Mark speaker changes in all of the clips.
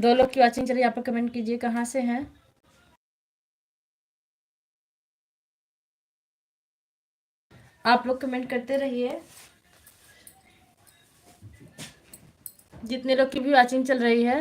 Speaker 1: दो लोग की वॉचिंग चल रही है, आप लोग कमेंट कीजिए कहाँ से हैं। आप लोग कमेंट करते रहिए। जितने लोग की भी वॉचिंग चल रही है।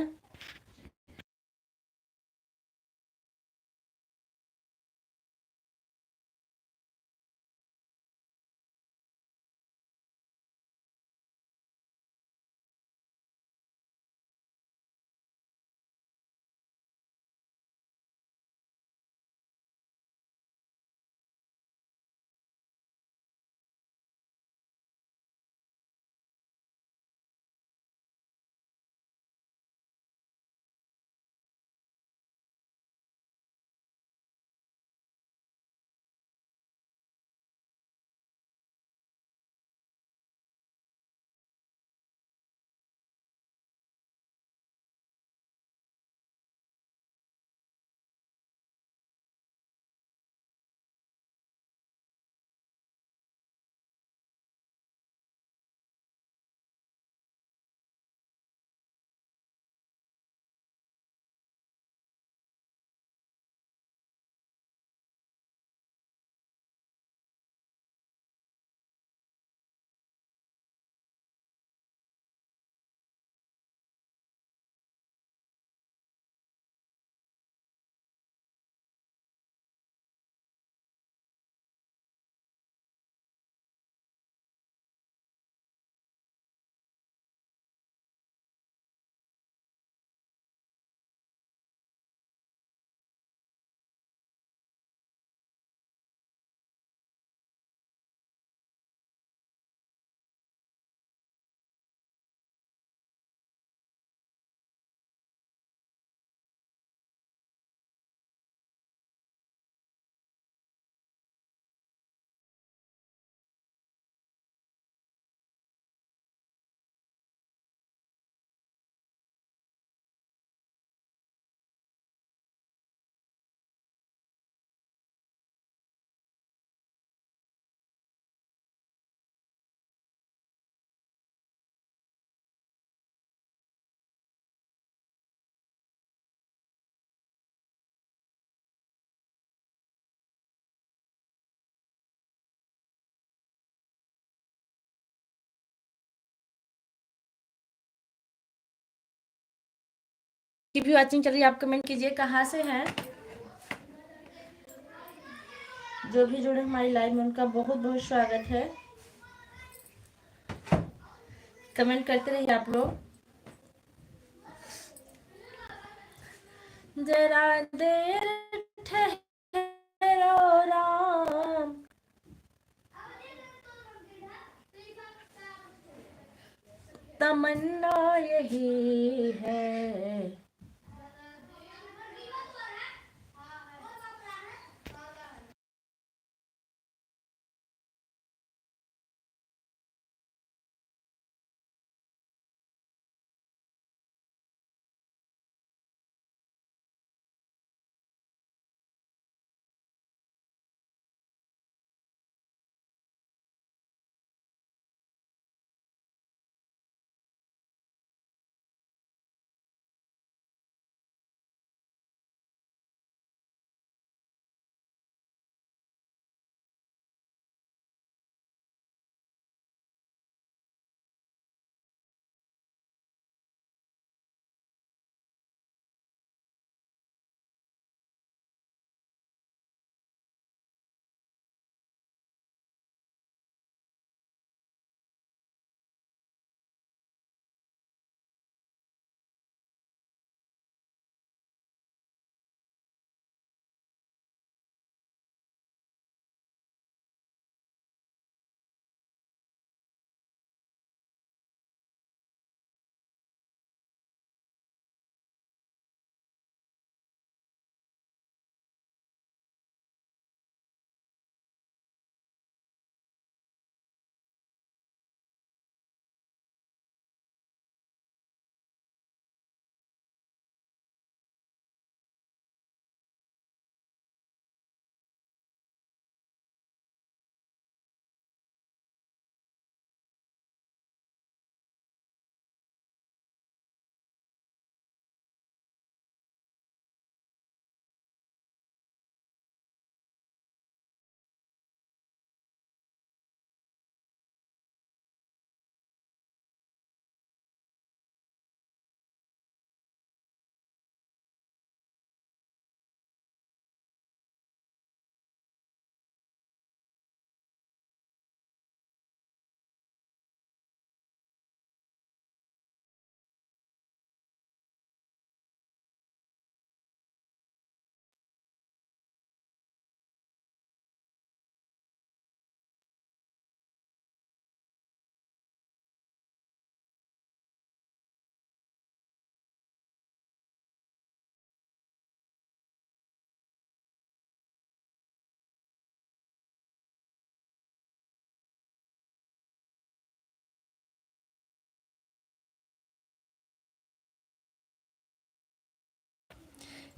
Speaker 1: की भी वॉचिंग चल रही है, आप कमेंट कीजिए कहाँ से हैं। जो भी जुड़े हमारी लाइव में उनका बहुत बहुत स्वागत है। कमेंट करते रहिए आप लोग। जरा देर ठहरो राम, तमन्ना यही है।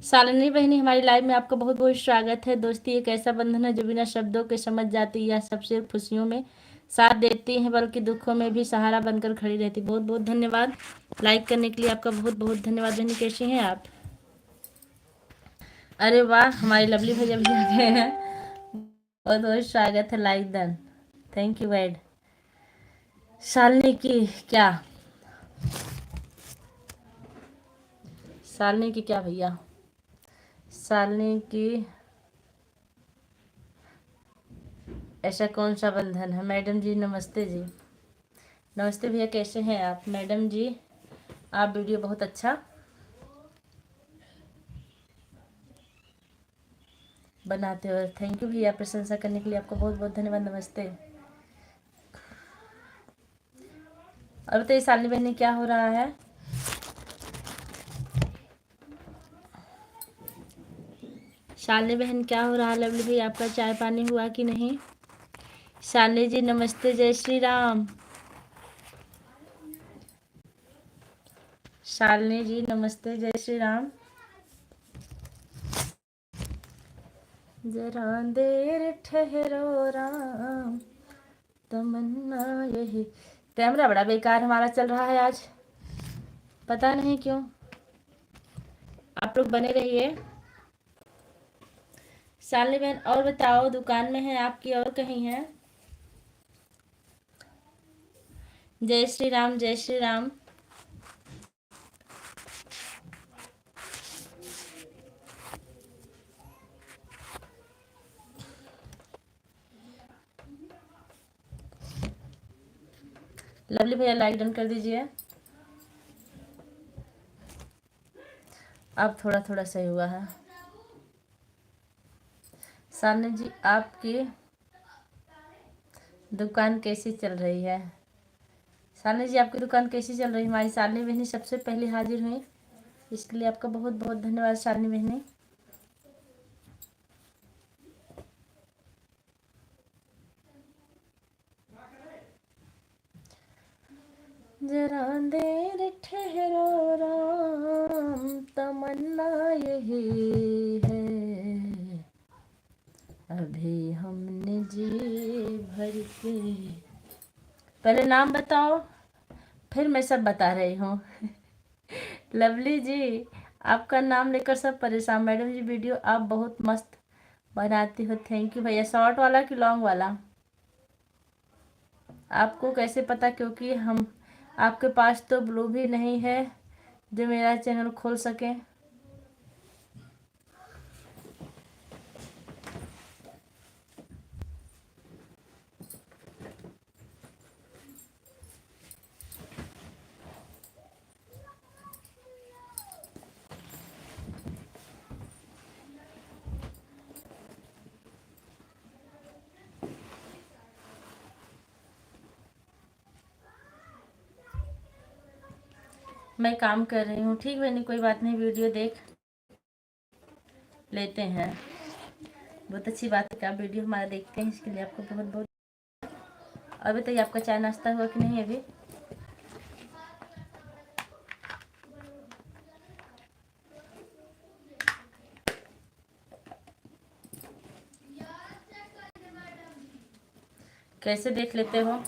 Speaker 1: शालिनी बहनी, हमारी लाइव में आपका बहुत बहुत स्वागत है। दोस्ती एक ऐसा बंधन है जो बिना शब्दों के समझ जाती है। सबसे खुशियों में साथ देती है, बल्कि दुखों में भी सहारा बनकर खड़ी रहती। बहुत बहुत धन्यवाद लाइक करने के लिए, आपका बहुत बहुत धन्यवाद। बहनी कैसी हैं आप? अरे वाह, हमारी लवली भैया भी आ गए हैं। बहुत बहुत स्वागत है। लाइक डन, थैंक यू वेड। शालिनी की क्या शालिनी की क्या भैया? शालिनी की ऐसा कौन सा बंधन है? मैडम जी नमस्ते जी। नमस्ते भैया, कैसे हैं आप? मैडम जी आप वीडियो बहुत अच्छा बनाते हो। थैंक यू भैया, प्रशंसा करने के लिए आपको बहुत बहुत धन्यवाद। नमस्ते। और बताइए शालिनी बहन क्या हो रहा है? शालिनी बहन क्या हो रहा है? लवली भैया आपका चाय पानी हुआ कि नहीं? शालिनी जी नमस्ते, जय श्री राम। शालिनी जी नमस्ते, जय श्री राम। जरा देर ठहरो राम, तमन्ना यही। कैमरा बड़ा बेकार हमारा चल रहा है आज, पता नहीं क्यों। आप लोग बने रहिए। शालिनी बहन और बताओ, दुकान में है आपकी और कहीं है? जय श्री राम, जय श्री राम। लवली भैया लाइक डन कर दीजिए। अब थोड़ा थोड़ा सही हुआ है। शालिनी जी आपकी दुकान कैसी चल रही है? शालिनी जी आपकी दुकान कैसी चल रही है? हमारी शालिनी बहनी सबसे पहले हाजिर हुई, इसके लिए आपका बहुत बहुत धन्यवाद शालिनी बहनी। जरा देर ठहरो राम, तमन्ना यही है, अभी हमने जी भर के। पहले नाम बताओ, फिर मैं सब बता रही हूँ। लवली जी आपका नाम लेकर सब परेशान। मैडम जी वीडियो आप बहुत मस्त बनाती हो। थैंक यू भैया। शॉर्ट वाला कि लॉन्ग वाला? आपको कैसे पता? क्योंकि हम आपके पास तो ब्लू भी नहीं है जो मेरा चैनल खोल सके। मैं काम कर रही हूँ। ठीक बनी, कोई बात नहीं, वीडियो देख लेते हैं। बहुत अच्छी बात है कि आप वीडियो हमारा देखते हैं, इसके लिए आपको बहुत बहुत। और बताइए आपका चाय नाश्ता हुआ कि नहीं अभी? कैसे देख लेते हो?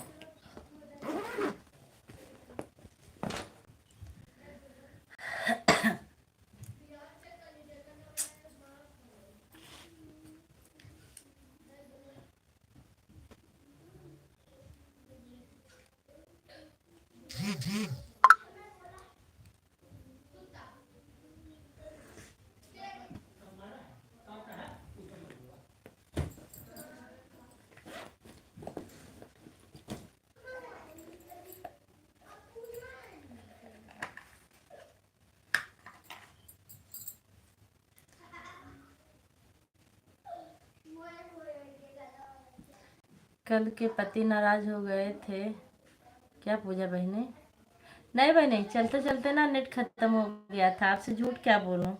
Speaker 1: कल के पति नाराज हो गए थे क्या पूजा बहने? नहीं बहने, चलते चलते ना नेट खत्म हो गया था। आपसे झूठ क्या बोलूं।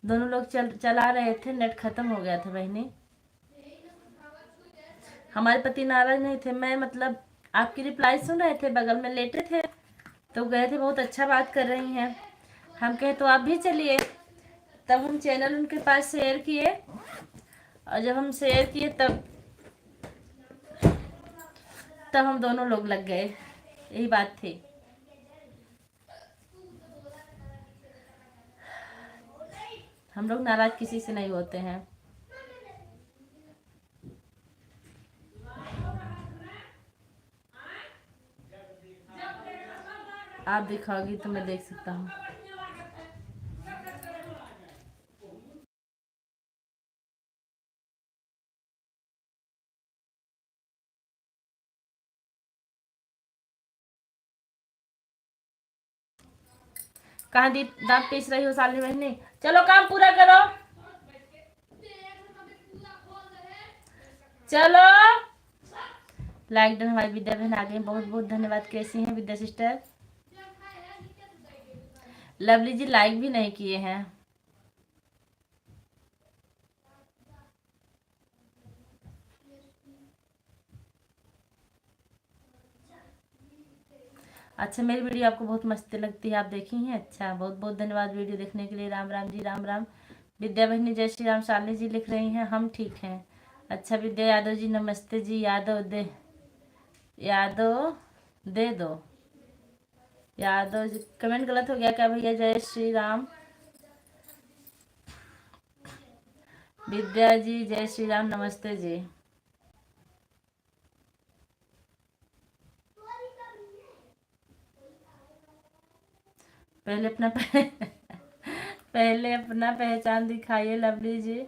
Speaker 1: दोनों लोग चला रहे थे, नेट खत्म हो गया था बहनी। हमारे पति नाराज नहीं थे। मैं मतलब आपकी रिप्लाई सुन रहे थे, बगल में लेटे थे तो गए थे। बहुत अच्छा बात कर रही हैं। हम कहे तो आप भी चलिए। तब हम चैनल उनके पास शेयर किए, और जब हम शेयर किए तब हम दोनों लोग लग गए। यही बात थी। हम लोग नाराज किसी से नहीं होते हैं। आप दिखाओगी तो मैं देख सकता हूँ। कहाँ दी दांत पीस रही हो सालनी बहनी? चलो काम पूरा करो, चलो। Like done. हमारी विद्या बहन आ गई, बहुत बहुत धन्यवाद। कैसी हैं विद्या सिस्टर? लवली जी लाइक भी नहीं किए हैं। अच्छा, मेरी वीडियो आपको बहुत मस्त लगती है, आप देखी हैं? अच्छा, बहुत बहुत धन्यवाद वीडियो देखने के लिए। राम राम जी, राम राम। विद्या बहनी जय श्री राम। शालिनी जी लिख रही हैं हम ठीक हैं। अच्छा, विद्या यादव जी नमस्ते जी। यादव दे दो। यादव जी कमेंट गलत हो गया क्या भैया? जय श्री राम। विद्या जी जय श्री राम, नमस्ते जी। पहले अपना पहले अपना पहचान दिखाइए लवली जी,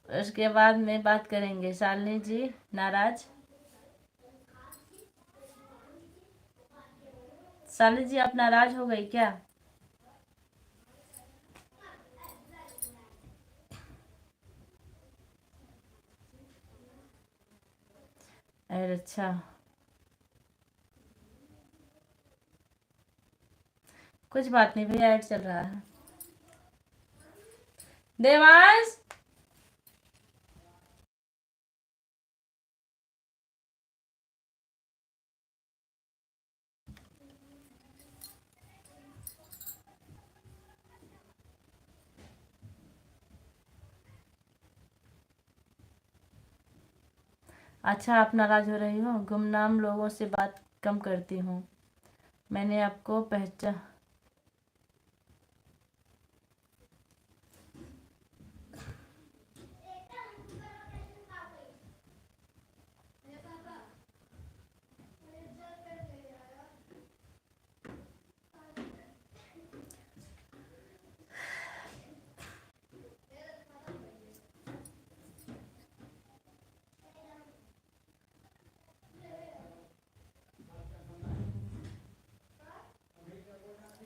Speaker 1: उसके बाद में बात करेंगे। शालिनी जी नाराज? शालिनी जी आप नाराज हो गई क्या? अरे अच्छा, कुछ बात नहीं भैया, ऐड चल रहा है। देवांश अच्छा, आप नाराज हो रही हो? गुमनाम लोगों से बात कम करती हूँ, मैंने आपको पहचान।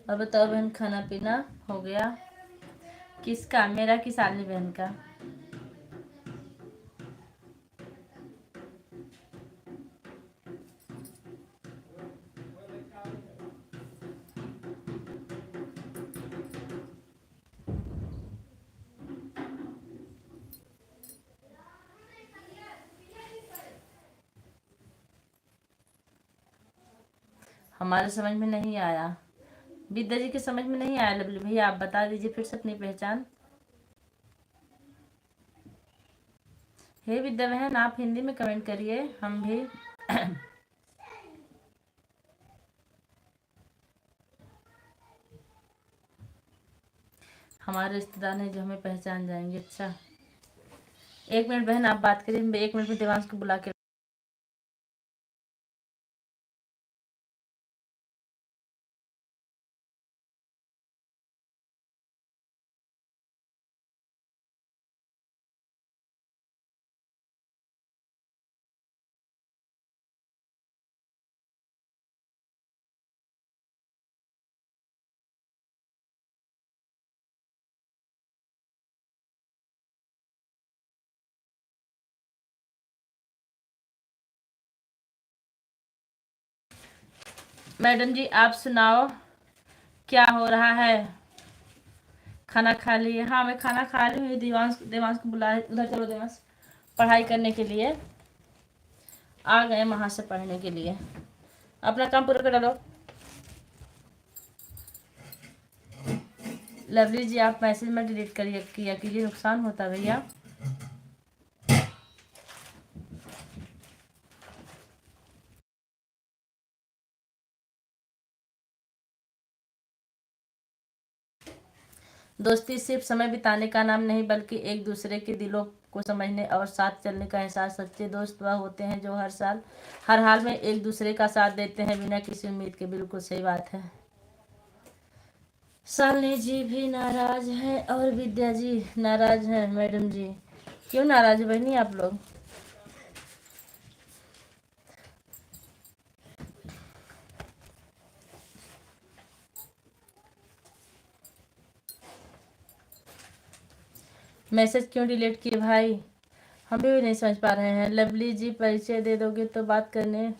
Speaker 1: अब बताओ बहन, खाना पीना हो गया? किसका, मेरा कि शालिनी बहन का? हमारे समझ में नहीं आया। विद्या जी के समझ में नहीं आया। लवली भैया आप बता दीजिए फिर से अपनी पहचान। हे विद्या बहन, आप हिंदी में कमेंट करिए, हम भी हमारे रिश्तेदार हैं जो हमें पहचान जाएंगे। अच्छा, एक मिनट बहन आप बात करिए, मैं 1 मिनट में देवांश को बुला के। मैडम जी आप सुनाओ, क्या हो रहा है? खाना खा लिए? हाँ मैं खाना खा ली हूँ। देवांश देवांश को बुला, उधर चलो देवांश, पढ़ाई करने के लिए आ गए वहां से, पढ़ने के लिए। अपना काम पूरा कर लो। लवली जी आप मैसेज में डिलीट करिए किया कीजिए, नुकसान होता भैया। दोस्ती सिर्फ समय बिताने का नाम नहीं बल्कि एक दूसरे के दिलों को समझने और साथ चलने का एहसास। सच्चे दोस्त वह होते हैं जो हर हाल में एक दूसरे का साथ देते हैं बिना किसी उम्मीद के। बिल्कुल सही बात है। शालिनी जी भी नाराज है और विद्या जी नाराज है। मैडम जी क्यों नाराज है बहनी आप लोग? मैसेज क्यों डिलीट किए भाई? हम भी नहीं समझ पा रहे हैं। लवली जी परिचय दे दोगे तो बात करने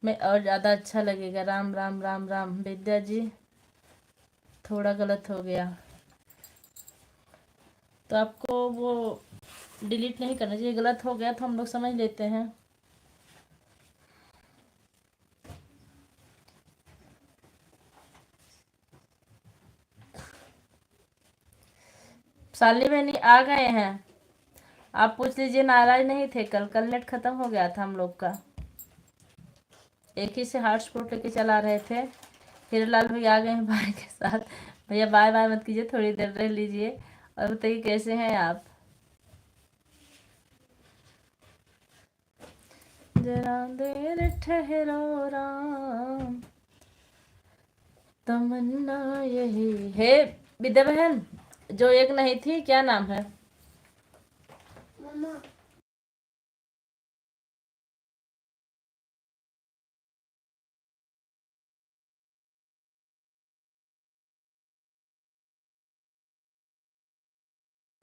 Speaker 1: में और ज़्यादा अच्छा लगेगा। राम राम राम राम। विद्या जी थोड़ा गलत हो गया तो आपको वो डिलीट नहीं करना चाहिए। गलत हो गया तो हम लोग समझ लेते हैं। शालिनी बहनी आ गए हैं। आप पूछ लीजिए, नाराज नहीं थे कल नेट खत्म हो गया था हम लोग का। एक ही से हॉटस्पॉट लेके चला रहे थे। हीरालाल भैया आ गए हैं भाई के साथ। भैया बाय बाय मत कीजिए, थोड़ी देर रह लीजिए। और बताइए कैसे हैं आप? जरा देर ठहरो राम, तमन्ना यही है। विद्या बहन जो एक नहीं थी, क्या नाम है? मम्मा।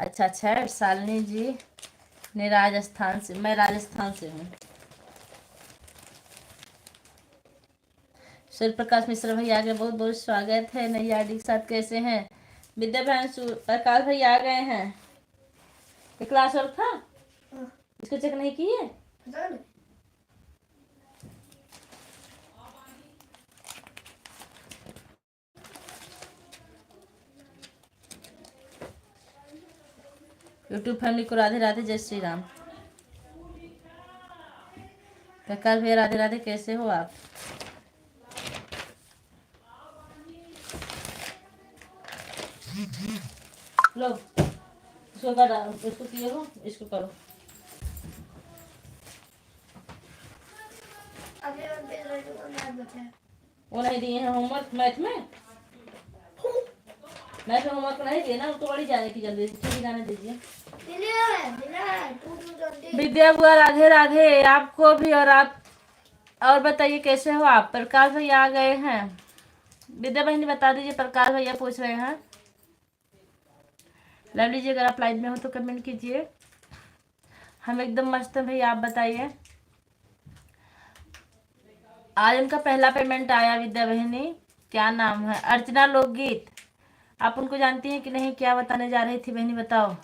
Speaker 1: अच्छा अच्छा, शालिनी जी ने राजस्थान से, मैं राजस्थान से हूँ। सूर्य प्रकाश मिश्रा भैया आ गए, बहुत बहुत स्वागत है नई आईडी के साथ। कैसे हैं विद्या बहन? प्रकाश भैया आ गए हैं। ये क्लास वर्क था, इसको चेक नहीं किए? यूट्यूब फैमिली को राधे राधे, जय श्री राम। प्रकाश भैया राधे राधे, कैसे हो आप? लो इसको कर, इसको किए हो, इसको करो। वो नहीं दिए हैं होमवर्क मैथ में? मैथ में होमवर्क नहीं दिए ना, तो बड़ी जाने की जल्दी। ठीक जाने दीजिए। विद्या बुआ राधे राधे आपको भी। और बताइए कैसे हो आप? प्रकाश भैया आ गए हैं। विद्या बहन बता दीजिए, प्रकाश भैया पूछ रहे हैं। लवली जी अगर आप लाइव में हो तो कमेंट कीजिए। हम एकदम मस्त हैं भैया, आप बताइए। आज उनका पहला पेमेंट आया विद्या बहनी। क्या नाम है? अर्चना लोकगीत। आप उनको जानती हैं कि नहीं? क्या बताने जा रही थी बहनी, बताओ।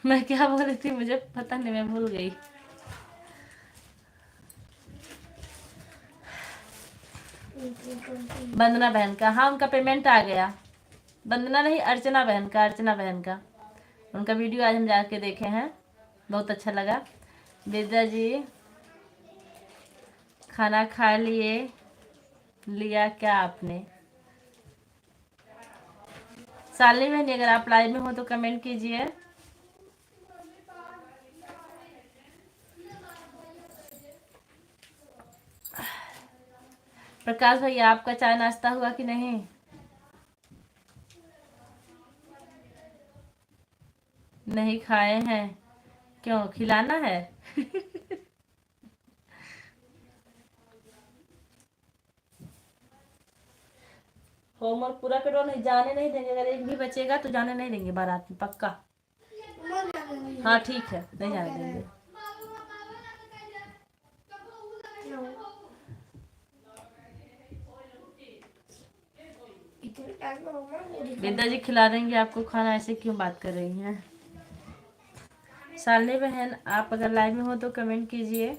Speaker 1: मैं क्या बोल रही थी मुझे पता नहीं, मैं भूल गई। वंदना बहन का, हाँ उनका पेमेंट आ गया। वंदना नहीं, अर्चना बहन का, अर्चना बहन का। उनका वीडियो आज हम जाके देखे हैं, बहुत अच्छा लगा। विद्या जी खाना खा लिया क्या आपने? शालिनी बहन अगर आप लाइव में हो तो कमेंट कीजिए। प्रकाश भैया आपका चाय नाश्ता हुआ कि नहीं? नहीं खाए हैं? क्यों, खिलाना है? होमवर्क पूरा करो, नहीं जाने नहीं देंगे। अगर एक भी बचेगा तो जाने नहीं देंगे बारात में, पक्का। हाँ ठीक है, नहीं जाने देंगे। विद्या जी खिला देंगे आपको खाना, ऐसे क्यों बात कर रही हैं? शालिनी बहन आप अगर लाइव में हो तो कमेंट कीजिए।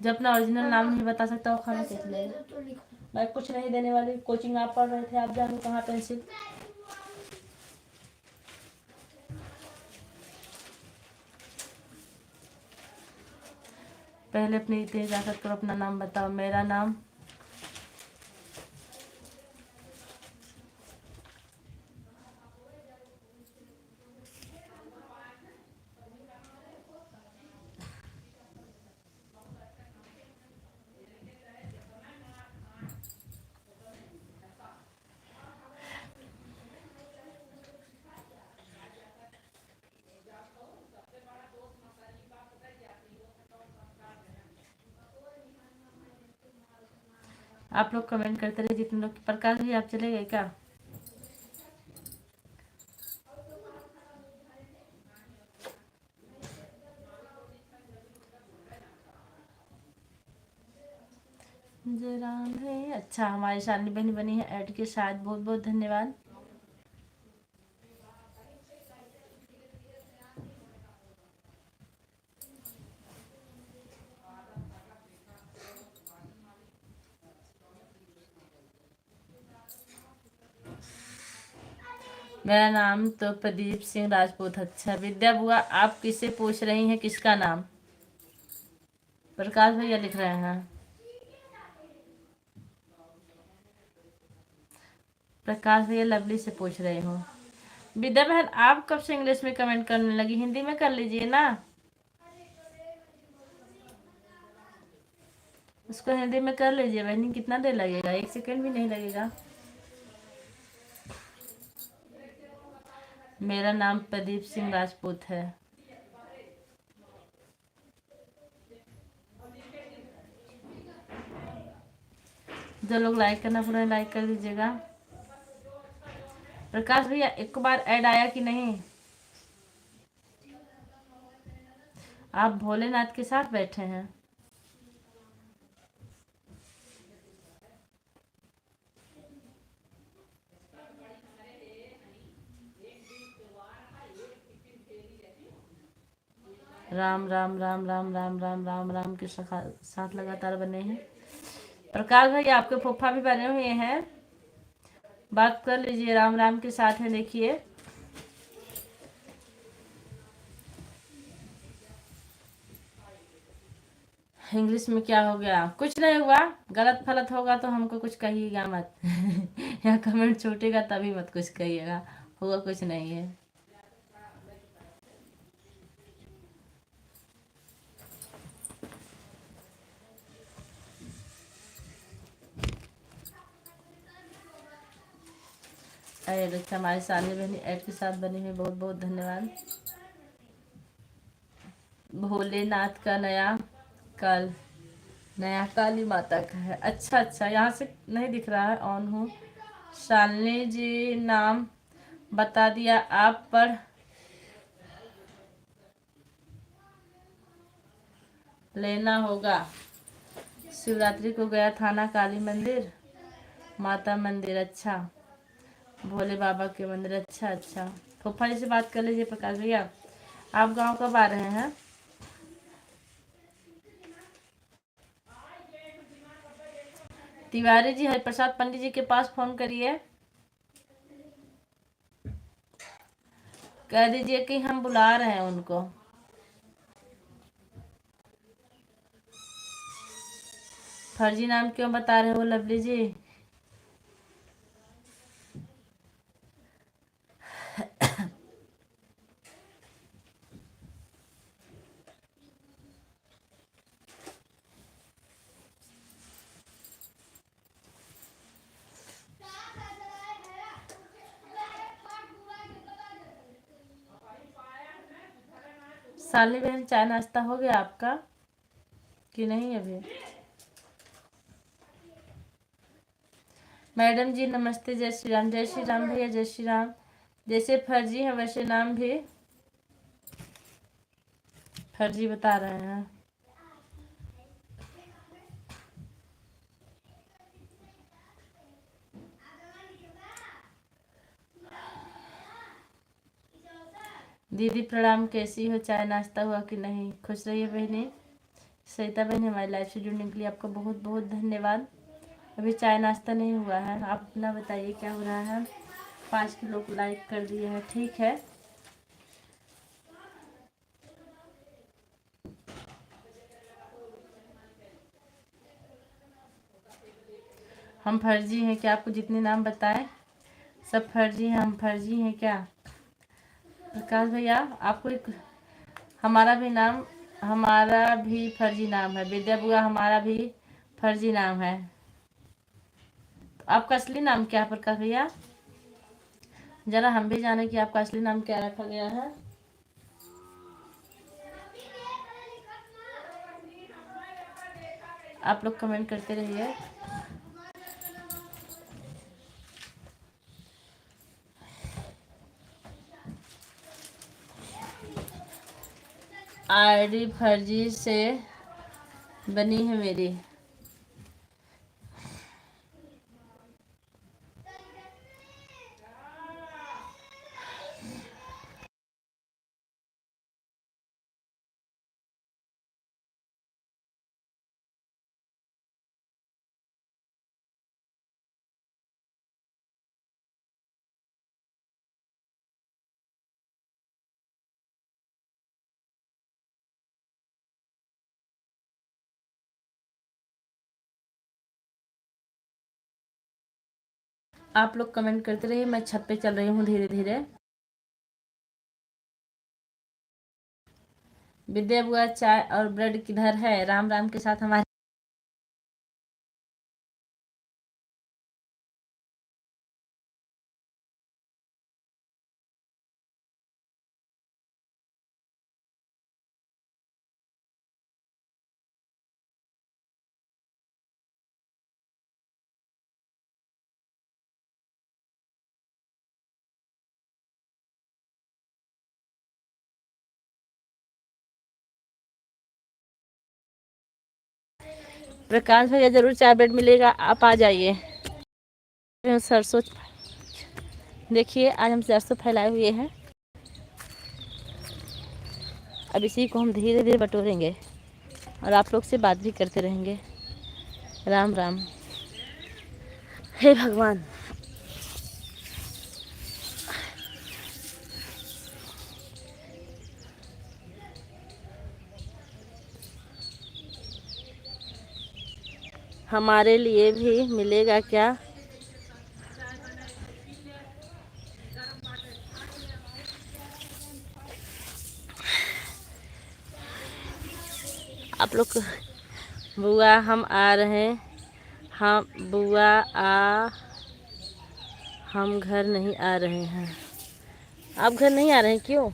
Speaker 1: जो अपना ओरिजिनल नाम नहीं बता सकता वो खाना कैसे लेगा। मैं कुछ नहीं देने वाली, कोचिंग आप पढ़ रहे थे, आप जानो कहाँ पेंसिल। पहले अपनी इजाजत करो, अपना नाम बताओ। मेरा नाम आप लोग कमेंट करते रहे जितने लोग। प्रकाश भी आप चले गए क्या? जरा है। अच्छा, हमारी शालिनी बहन बनी है ऐड के साथ, बहुत बहुत धन्यवाद। मेरा नाम तो प्रदीप सिंह राजपूत। अच्छा विद्या बुआ, आप किससे पूछ रही हैं, किसका नाम? प्रकाश भैया लिख रहे हैं। प्रकाश भैया लवली से पूछ रही हूँ। विद्या बहन, आप कब से इंग्लिश में कमेंट करने लगी? हिंदी में कर लीजिए ना। उसको हिंदी में कर लीजिए बहनी, कितना देर लगेगा, 1 सेकंड भी नहीं लगेगा। मेरा नाम प्रदीप सिंह राजपूत है। जो लोग लाइक करना पूरा लाइक कर दीजिएगा। प्रकाश भैया एक बार ऐड आया कि नहीं? आप भोलेनाथ के साथ बैठे हैं। राम राम राम राम राम राम राम राम के साथ लगातार बने हैं। प्रकाश भाई आपके फूफा भी बने हुए हैं, बात कर लीजिए। राम राम के साथ है, देखिए। इंग्लिश में क्या हो गया? कुछ नहीं हुआ, गलत फलत होगा तो हमको कुछ कहिएगा मत। या कमेंट छूटेगा तभी मत कुछ कहिएगा, हुआ कुछ नहीं है। ऐड अच्छा, हमारे सामने बहनी ऐड के साथ बनी हुई, बहुत बहुत धन्यवाद। भोलेनाथ का नया काली माता का है। अच्छा अच्छा, यहाँ से नहीं दिख रहा है, ऑन हूँ। शालिनी जी नाम बता दिया, आप पर लेना होगा। शिवरात्रि को गया थाना काली मंदिर, माता मंदिर, अच्छा भोले बाबा के मंदिर, अच्छा अच्छा। फूफा जी से बात कर लीजिए प्रकाश भैया। आप गांव कब आ रहे हैं? तिवारी जी हरिप्रसाद पंडित जी के पास फोन करिए, कह दीजिए कि हम बुला रहे हैं उनको। फर्जी नाम क्यों बता रहे हो लवली जी? साली बहन, चाय नाश्ता हो गया आपका कि नहीं अभी? मैडम जी नमस्ते, जय श्री राम। जय श्री राम भैया, जय श्री राम। जैसे फर्जी है वैसे नाम भी फर्जी बता रहे हैं। दीदी प्रणाम, कैसी हो? चाय नाश्ता हुआ कि नहीं? खुश रहिए बहनी। सरिता बहन हमारे लाइफ से जुड़ने के लिए आपका बहुत बहुत धन्यवाद। अभी चाय नाश्ता नहीं हुआ है, आप अपना बताइए क्या हो रहा है। 5 किलो लाइक कर दिए हैं, ठीक है। हम फर्जी हैं क्या? आपको जितने नाम बताएं सब फर्जी हैं, हम फर्जी हैं क्या? प्रकाश भैया आपको एक हमारा भी फर्जी नाम है। विद्या बुआ हमारा भी फर्जी नाम है। तो आपका असली नाम क्या है प्रकाश भैया? जरा हम भी जाने कि आपका असली नाम क्या रखा गया है। आप लोग कमेंट करते रहिए। आईडी फर्जी से बनी है मेरी। आप लोग कमेंट करते रहिए, मैं छत पे चल रही हूँ धीरे धीरे। विद्या बुआ चाय और ब्रेड किधर है? राम राम के साथ हमारे प्रकाश भैया जरूर चाय ब्रेड मिलेगा, आप आ जाइए। सरसों देखिए, आज हम सरसों फैलाए हुए हैं। अब इसी को हम धीरे धीरे बटोरेंगे और आप लोग से बात भी करते रहेंगे। राम राम। हे भगवान। हमारे लिए भी मिलेगा क्या? आप लोग बुआ हम आ रहे हैं। हम बुआ हम घर नहीं आ रहे हैं। आप घर नहीं आ रहे हैं क्यों?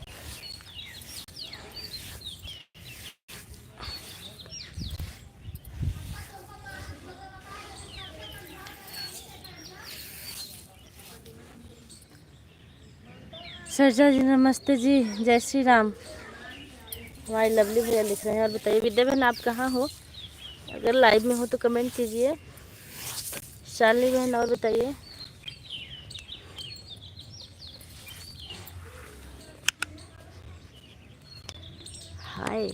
Speaker 1: सरजा जी नमस्ते जी, जय श्री राम। हमारी लवली भैया लिख रहे हैं। और बताइए विद्या बहन आप कहाँ हो? अगर लाइव में हो तो कमेंट कीजिए। शालिनी बहन और बताइए। हाय।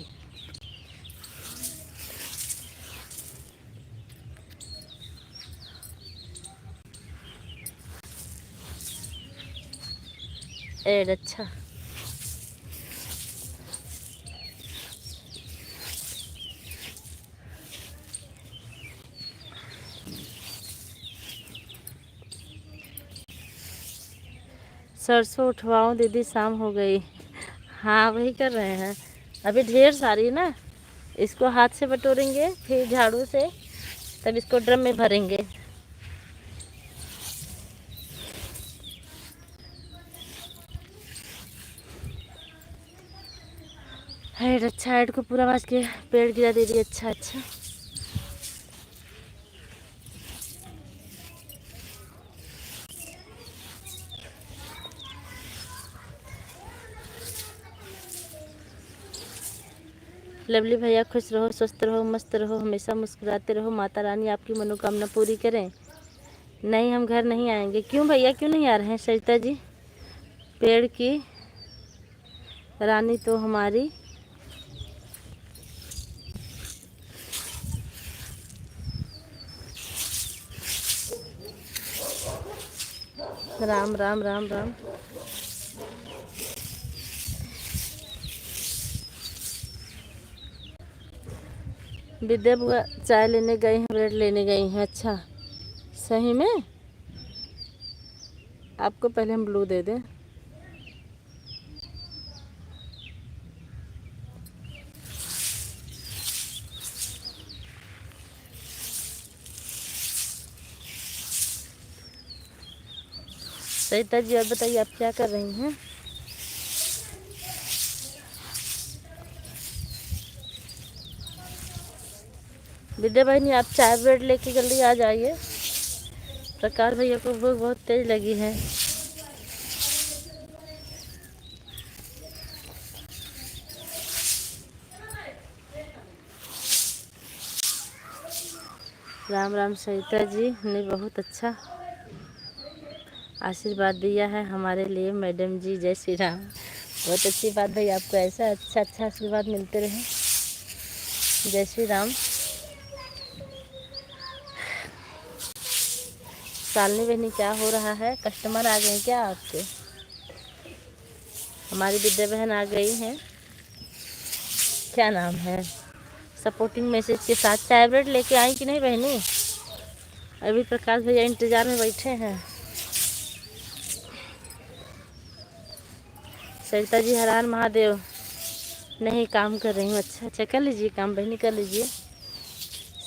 Speaker 1: एड अच्छा। सरसों उठवाऊं दीदी, शाम हो गई। हाँ वही कर रहे हैं। अभी ढेर सारी ना, इसको हाथ से बटोरेंगे फिर झाड़ू से, तब इसको ड्रम में भरेंगे। हेड अच्छा, हेड को पूरा आवाज के पेड़ गिरा दीदी। अच्छा अच्छा। लवली भैया खुश रहो, स्वस्थ रहो, मस्त रहो, हमेशा मुस्कुराते रहो, माता रानी आपकी मनोकामना पूरी करें। नहीं हम घर नहीं आएंगे। क्यों भैया, क्यों नहीं आ रहे हैं? सरिता जी, पेड़ की रानी तो हमारी राम राम राम राम। विद्या बुआ चाय लेने गई हैं, ब्रेड लेने गई हैं। अच्छा, सही में? आपको पहले हम ब्लू दे दें। सरिता जी और बताइए, आप क्या कर रही हैं? विद्या बहनी, आप चाय ब्रेड लेके जल्दी आ जाइए। प्रकाश भैया को भूख बहुत तेज लगी है। राम राम सरिता जी ने बहुत अच्छा आशीर्वाद दिया है हमारे लिए। मैडम जी जय श्री राम। बहुत अच्छी बात भाई, आपको ऐसा अच्छा आशीर्वाद मिलते रहे। जय श्री राम। शालिनी बहनी, क्या हो रहा है? कस्टमर आ गए क्या आपके? हमारी विद्या बहन आ गई हैं। क्या नाम है? सपोर्टिंग मैसेज के साथ चाय ब्रेड लेके आई कि नहीं बहनी? अभी प्रकाश भैया इंतजार में बैठे हैं। सरिता जी, हर हर महादेव। नहीं, काम कर रही हूँ। अच्छा, कर लीजिए काम बहनी, कर लीजिए।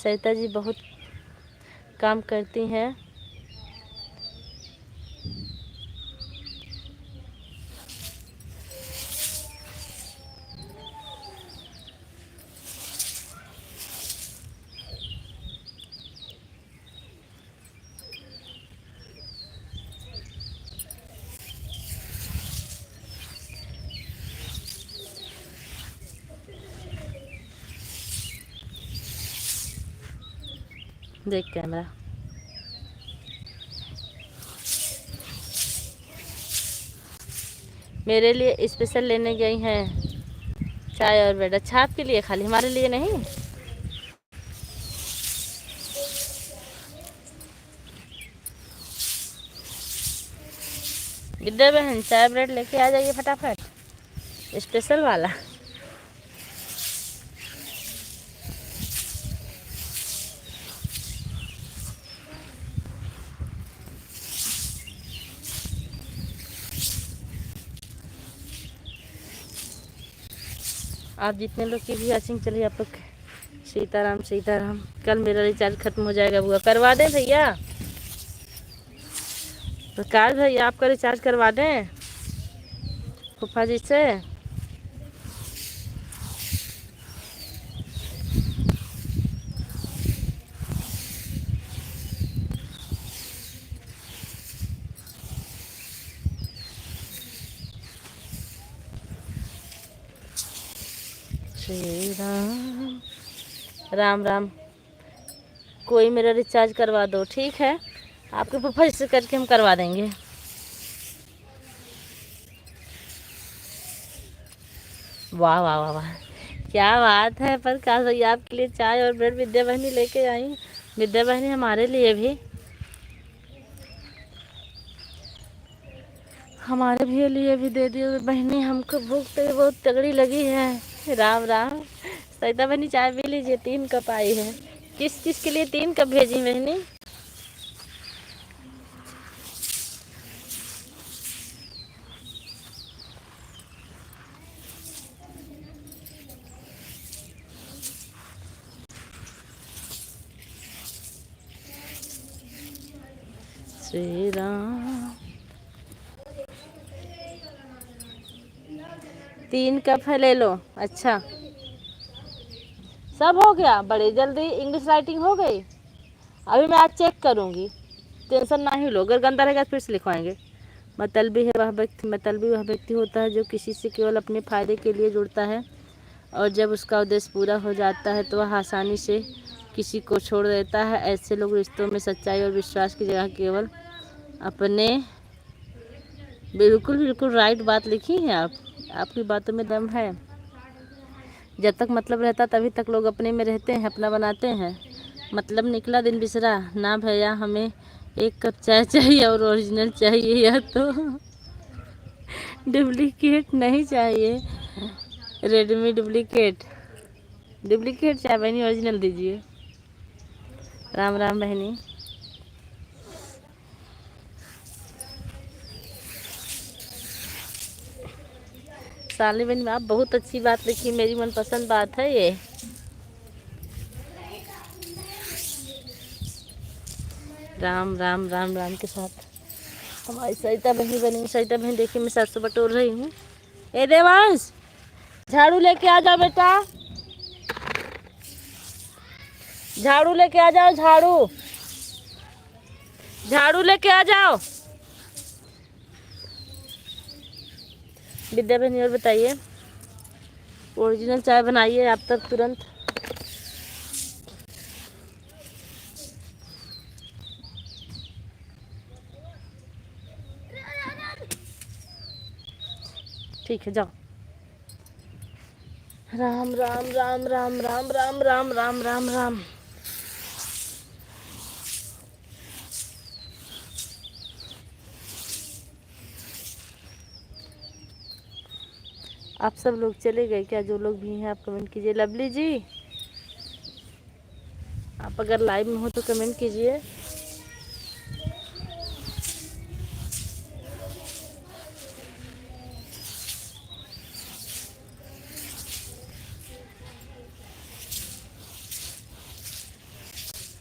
Speaker 1: सरिता जी बहुत काम करती हैं। देख कैमरा। मेरे लिए स्पेशल लेने गई हैं चाय और ब्रेड। अच्छा, आपके लिए खाली, हमारे लिए नहीं? विद्या बहन, चाय ब्रेड लेके आ जाइए फटाफट, स्पेशल वाला। आप जितने लोग की भी वॉचिंग चलिए, आप लोग सीताराम सीताराम। कल मेरा रिचार्ज खत्म हो जाएगा बुआ, करवा दें भैया? प्रकाश भैया, आपका रिचार्ज करवा दें फूफा जी से? श्री राम राम राम। कोई मेरा रिचार्ज करवा दो, ठीक है? आपके फूफा जी से करके हम करवा देंगे। वाह वाह वाह वाह, क्या बात है प्रकाश भैया, आपके लिए चाय और ब्रेड विद्या बहनी लेके आई। विद्या बहनी, हमारे लिए भी, हमारे भी दे दियो बहनी, हमको भूख तो बहुत तगड़ी लगी है। राम राम। सरिता बहनी, चाय पी लीजिए, 3 कप आई है। किस किस के लिए 3 कप भेजी बहनी? श्री राम। 3 कप है, ले लो। अच्छा, सब हो गया बड़े जल्दी। इंग्लिश राइटिंग हो गई? अभी मैं आज चेक करूँगी, टेंशन ना ही लो। अगर गंदा रहेगा फिर से लिखवाएंगे। मतलबी वह व्यक्ति होता है जो किसी से केवल अपने फ़ायदे के लिए जुड़ता है, और जब उसका उद्देश्य पूरा हो जाता है तो वह आसानी से किसी को छोड़ देता है। ऐसे लोग रिश्तों में सच्चाई और विश्वास की जगह केवल अपने। बिल्कुल बिल्कुल राइट बात लिखी है आप, आपकी बातों में दम है। जब तक मतलब रहता तभी तक लोग अपने में रहते हैं, अपना बनाते हैं। मतलब निकला दिन बिसरा ना भैया, हमें एक कप चाय चाहिए और ओरिजिनल चाहिए, या तो डुप्लीकेट नहीं चाहिए। रेडमी डुप्लीकेट, डुप्लीकेट चाय बहनी, ओरिजिनल दीजिए। राम राम बहनी। साली बहनी आप बहुत अच्छी बात लिखी, मेरी मनपसंद बात है ये। राम राम राम राम के साथ हमारी सरिता बहनी बनी। सरिता बहन देखिए मैं सरसों बटोर रही हूँ। ए देवांश, झाड़ू लेके आ जाओ बेटा, झाड़ू लेके आ जाओ, झाड़ू झाड़ू लेके आ जाओ। विद्या बहनी और बताइए, ओरिजिनल चाय बनाइए आप तक तुरंत। ठीक है जाओ। राम राम राम राम राम राम राम राम राम राम। आप सब लोग चले गए क्या? जो लोग भी हैं आप कमेंट कीजिए। लवली जी आप अगर लाइव में हो तो कमेंट कीजिए।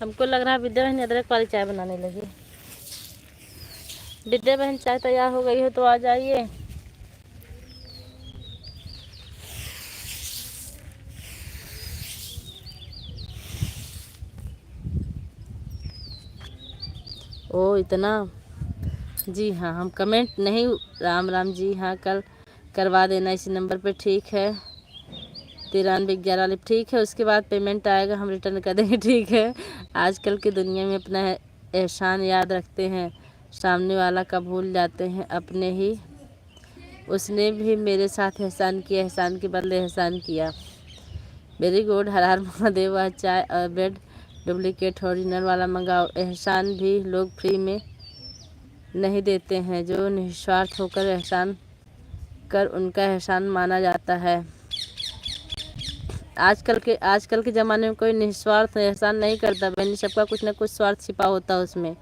Speaker 1: हमको लग रहा है विद्या बहन अदरक वाली चाय बनाने लगी। विद्या बहन चाय तैयार हो गई हो तो आ जाइए। ओ इतना, जी हाँ हम कमेंट नहीं। राम राम जी हाँ, कल करवा देना इसी नंबर पे, ठीक है। 9311 ठीक है, उसके बाद पेमेंट आएगा हम रिटर्न कर देंगे, ठीक है। आजकल की दुनिया में अपना एहसान याद रखते हैं, सामने वाला का भूल जाते हैं अपने ही। उसने भी मेरे साथ एहसान किया, एहसान के बदले एहसान किया। वेरी गुड, हर हर महादेव। वह चाय और ब्रेड डुप्लीकेट ओरिजिनल वाला मंगाओ। एहसान भी लोग फ्री में नहीं देते हैं, जो निस्वार्थ होकर एहसान कर उनका एहसान माना जाता है। आजकल के ज़माने में कोई निस्वार्थ एहसान नहीं करता बहनी, सबका कुछ ना कुछ स्वार्थ छिपा होता है उसमें।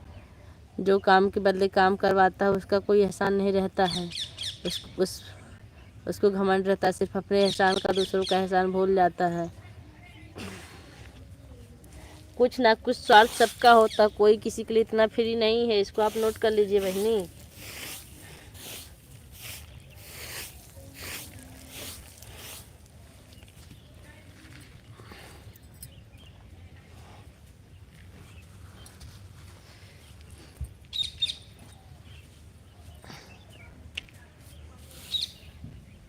Speaker 1: जो काम के बदले काम करवाता है उसका कोई एहसान नहीं रहता है। उसको घमंड रहता है, सिर्फ अपने एहसान का दूसरों का एहसान भूल जाता है। कुछ ना कुछ स्वार्थ सबका होता, कोई किसी के लिए इतना फ्री नहीं है, इसको आप नोट कर लीजिए बहनी।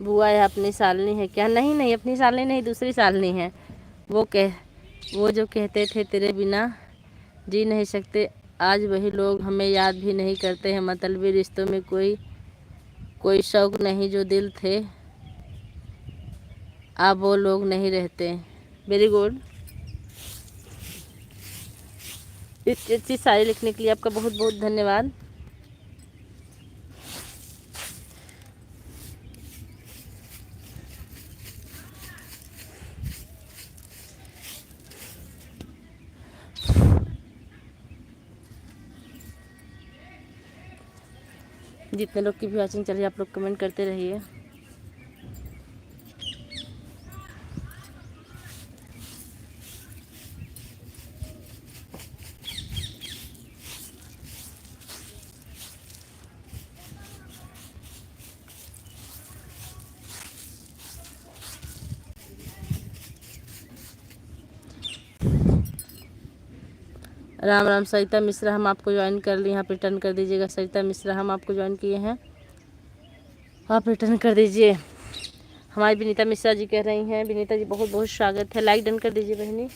Speaker 1: बुआ है अपनी सालनी है क्या? नहीं नहीं अपनी सालनी नहीं, दूसरी सालनी है। वो जो कहते थे तेरे बिना जी नहीं सकते, आज वही लोग हमें याद भी नहीं करते हैं। मतलबी रिश्तों में कोई शौक नहीं, जो दिल थे अब वो लोग नहीं रहते। वेरी गुड, इतनी अच्छी शायरी लिखने के लिए आपका बहुत बहुत धन्यवाद। जितने लोग की भी वॉचिंग चल रही है आप लोग कमेंट करते रहिए। राम राम सरिता मिश्रा, हम आपको ज्वाइन कर लिए, आप रिटर्न कर दीजिएगा। सरिता मिश्रा हम आपको ज्वाइन किए हैं, आप रिटर्न कर दीजिए। हमारी विनीता मिश्रा जी कह रही हैं, विनीता जी बहुत बहुत स्वागत है, लाइक डन कर दीजिए बहनी।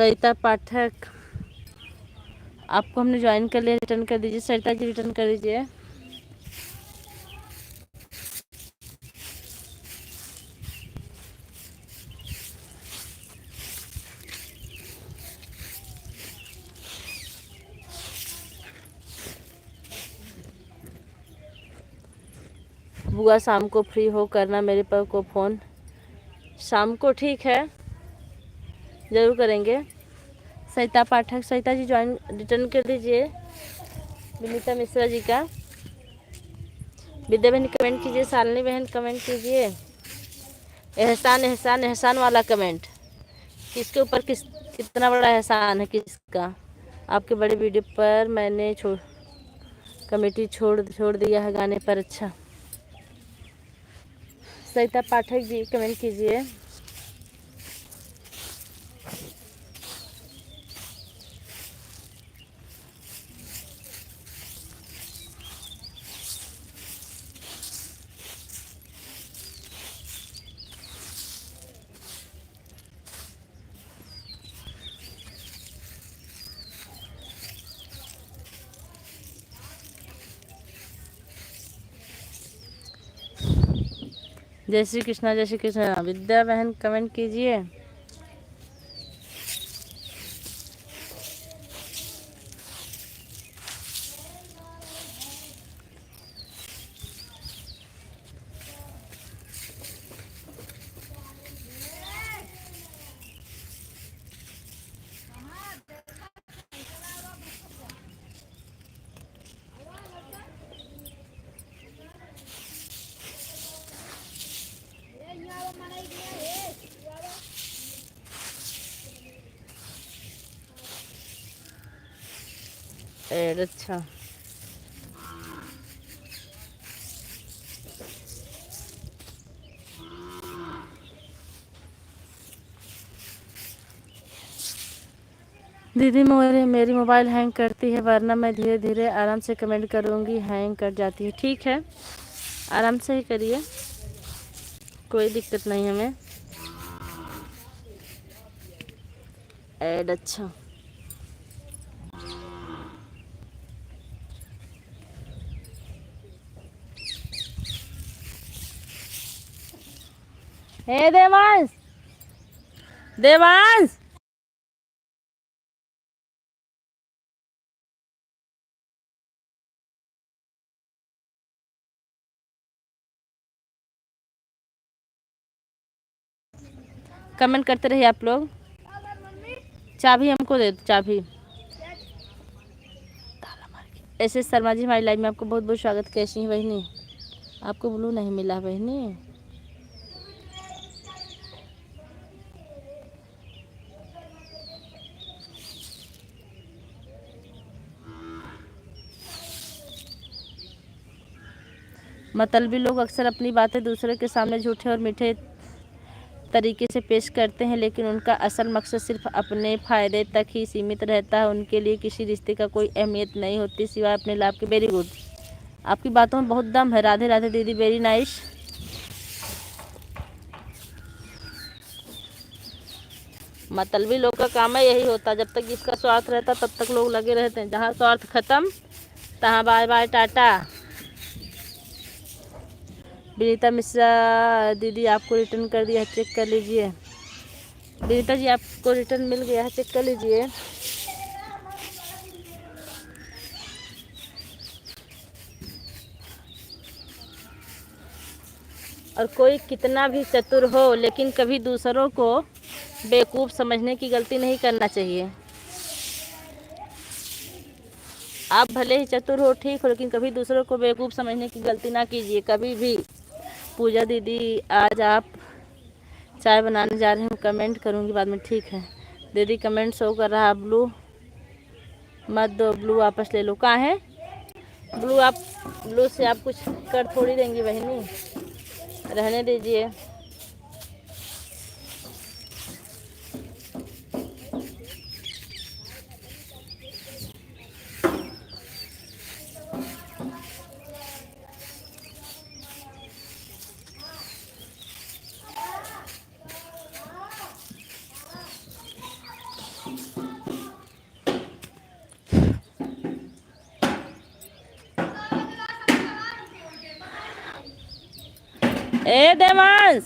Speaker 1: सरिता पाठक, आपको हमने ज्वाइन कर लिया, रिटर्न कर दीजिए। सरिता जी रिटर्न कर दीजिए। बुआ शाम को फ्री हो करना मेरे पर को फ़ोन। शाम को ठीक है, ज़रूर करेंगे। सरिता पाठक, सरिता जी ज्वाइन रिटर्न कर दीजिए। विनीता मिश्रा जी का। विद्या बहन कमेंट कीजिए। शालिनी बहन कमेंट कीजिए। एहसान एहसान एहसान वाला कमेंट, किसके ऊपर कितना बड़ा एहसान है किसका। आपके बड़े वीडियो पर मैंने कमेटी छोड़ दिया है गाने पर। अच्छा, सरिता पाठक जी कमेंट कीजिए। जय श्री कृष्णा, जय श्री कृष्णा। विद्या बहन कमेंट कीजिए। अच्छा, दीदी मेरी मोबाइल हैंग करती है, वरना मैं धीरे धीरे आराम से कमेंट करूँगी, हैंग कर जाती है। ठीक है, आराम से ही करिए, कोई दिक्कत नहीं हमें। अच्छा, हे देवांश, देवांश कमेंट करते रहिए आप लोग। चाबी हमको दे दो, चाबी। ऐसे शर्मा जी हमारी लाइव में आपको बहुत बहुत स्वागत। कैसी हैं बहनी? आपको ब्लू नहीं मिला बहनी? मतलबी लोग अक्सर अपनी बातें दूसरे के सामने झूठे और मीठे तरीके से पेश करते हैं, लेकिन उनका असल मकसद सिर्फ अपने फ़ायदे तक ही सीमित रहता है। उनके लिए किसी रिश्ते का कोई अहमियत नहीं होती सिवाय अपने लाभ के। वेरी गुड, आपकी बातों में बहुत दम है। राधे राधे दीदी, वेरी नाइस। मतलबी लोग का काम है यही होता, जब तक जिसका स्वार्थ रहता तब तक लोग लगे रहते हैं। जहाँ स्वार्थ खत्म तहाँ बाय बाय टाटा। विनीता मिश्रा दीदी आपको रिटर्न कर दिया है, चेक कर लीजिए। विनीता जी आपको रिटर्न मिल गया है, चेक कर लीजिए। और कोई कितना भी चतुर हो, लेकिन कभी दूसरों को बेवकूफ़ समझने की गलती नहीं करना चाहिए। आप भले ही चतुर हो, ठीक हो, लेकिन कभी दूसरों को बेवकूफ़ समझने की गलती ना कीजिए कभी भी। पूजा दीदी आज आप चाय बनाने जा रहे हैं, कमेंट करूँगी बाद में, ठीक है। दीदी कमेंट शो कर रहा है, ब्लू मत दो, ब्लू वापस ले लो। कहाँ है ब्लू? आप ब्लू से आप कुछ कर थोड़ी देंगी बहनी, रहने दीजिए। ए देवांश,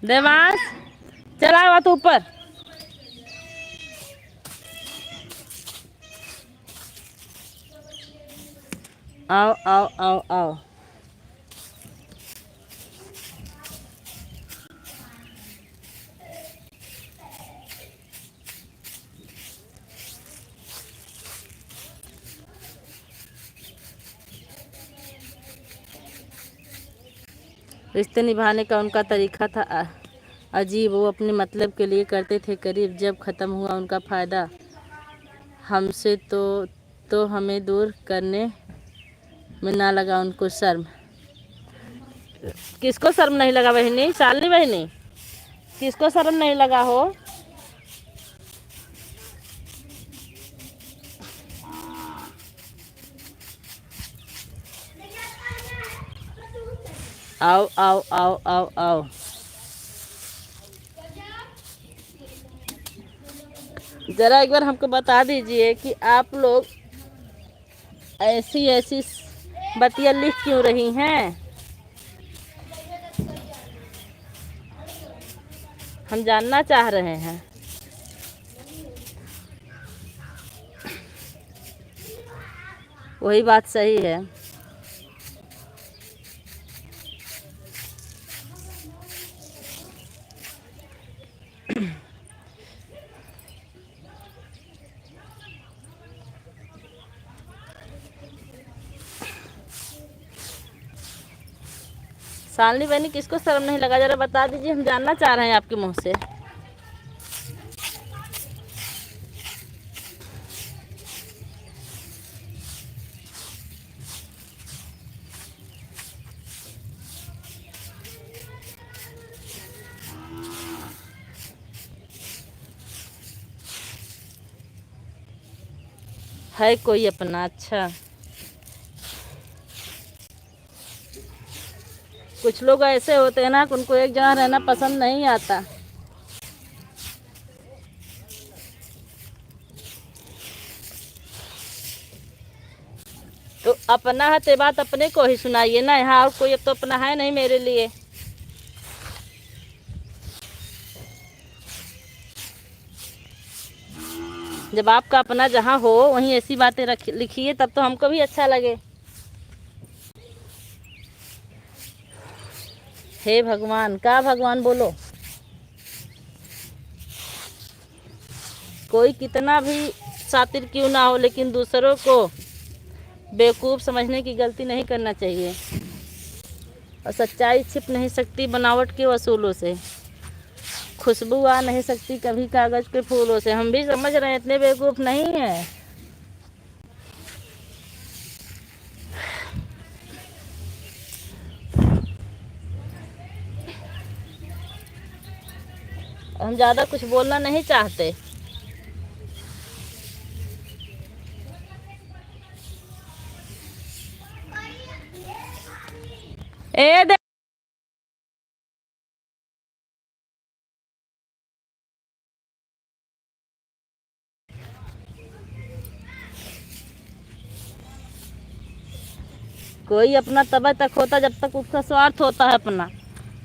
Speaker 1: देवांश चला हुआ तू ऊपर। आओ आओ आओ आओ। रिश्ते निभाने का उनका तरीका था अजीब। वो अपने मतलब के लिए करते थे करीब, जब ख़त्म हुआ उनका फ़ायदा हमसे तो हमें दूर करने में ना लगा उनको शर्म। किसको शर्म नहीं लगा बहनी? शालिनी बहनी, किसको शर्म नहीं लगा हो? आओ आओ आओ आओ आओ। ज़रा एक बार हमको बता दीजिए कि आप लोग ऐसी ऐसी बतिया लिख क्यों रही हैं? हम जानना चाह रहे हैं। वही बात सही है। शालिनी बहनी, किसको शर्म नहीं लगा? जरा बता दीजिए, हम जानना चाह रहे हैं आपके मुंह से। है कोई अपना? अच्छा, कुछ लोग ऐसे होते हैं ना कि उनको एक जगह रहना पसंद नहीं आता। तो अपना है ते बात अपने को ही सुनाइए ना, यहाँ और कोई अब तो अपना है नहीं मेरे लिए। जब आपका अपना जहाँ हो वहीं ऐसी बातें लिखिए, तब तो हमको भी अच्छा लगे। हे भगवान, का भगवान बोलो। कोई कितना भी शातिर क्यों ना हो, लेकिन दूसरों को बेवकूफ़ समझने की गलती नहीं करना चाहिए। और सच्चाई छिप नहीं सकती बनावट के वसूलों से, खुशबू आ नहीं सकती कभी कागज़ के फूलों से। हम भी समझ रहे हैं, इतने बेवकूफ़ नहीं हैं। हम ज़्यादा कुछ बोलना नहीं चाहते। ए दे कोई अपना तब तक होता जब तक उसका स्वार्थ होता है अपना।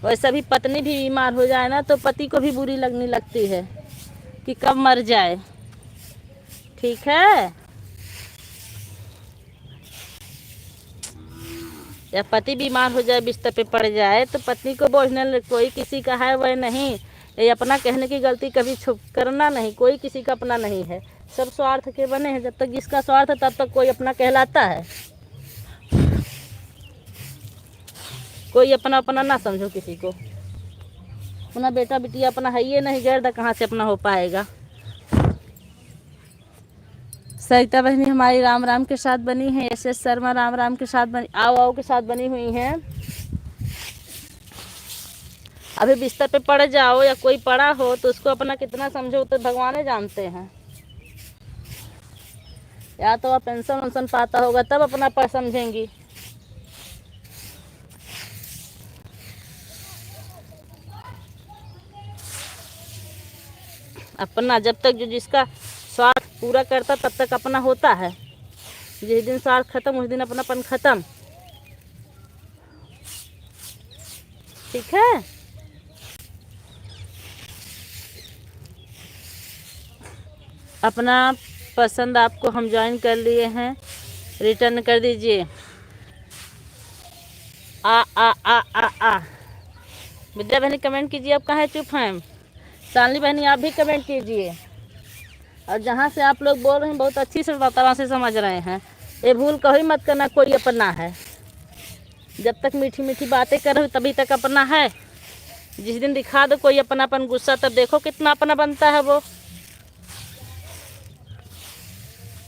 Speaker 1: वैसे भी पत्नी भी बीमार हो जाए ना तो पति को भी बुरी लगने लगती है कि कब मर जाए। ठीक है? या पति बीमार हो जाए, बिस्तर पे पड़ जाए, तो पत्नी को बोझने कोई किसी का है वह नहीं। ये अपना कहने की गलती कभी छुप करना नहीं। कोई किसी का अपना नहीं है, सब स्वार्थ के बने हैं। जब तक जिसका स्वार्थ है तब तक कोई अपना कहलाता है। कोई अपना अपना ना समझो किसी को। अपना बेटा बिटिया अपना है ये नहीं, गैर कहाँ से अपना हो पाएगा। सरिता बहनी हमारी राम राम के साथ बनी है। SS शर्मा राम राम के साथ बनी, आओ आओ के साथ बनी हुई हैं। अभी बिस्तर पे पड़ जाओ या कोई पड़ा हो तो उसको अपना कितना समझो तो भगवान जानते हैं। या तो आप पेंशन वेंशन पाता होगा तब अपना पर समझेंगी। अपना जब तक जो जिसका स्वार्थ पूरा करता तब तक अपना होता है। जिस दिन स्वार्थ खत्म उस दिन अपनापन खत्म। ठीक है। अपना पसंद आपको हम ज्वाइन कर लिए हैं, रिटर्न कर दीजिए। आ आ आ आ आ विद्या बहनी कमेंट कीजिए, आप कहाँ चुप हैं। शालिनी बहनी आप भी कमेंट कीजिए। और जहाँ से आप लोग बोल रहे हैं बहुत अच्छी से तरह से समझ रहे हैं। ये भूल कभी मत करना कोई अपना है। जब तक मीठी मीठी बातें कर रहे हो तभी तक अपना है। जिस दिन दिखा दो कोई अपनापन गुस्सा, तब देखो कितना अपना बनता है वो,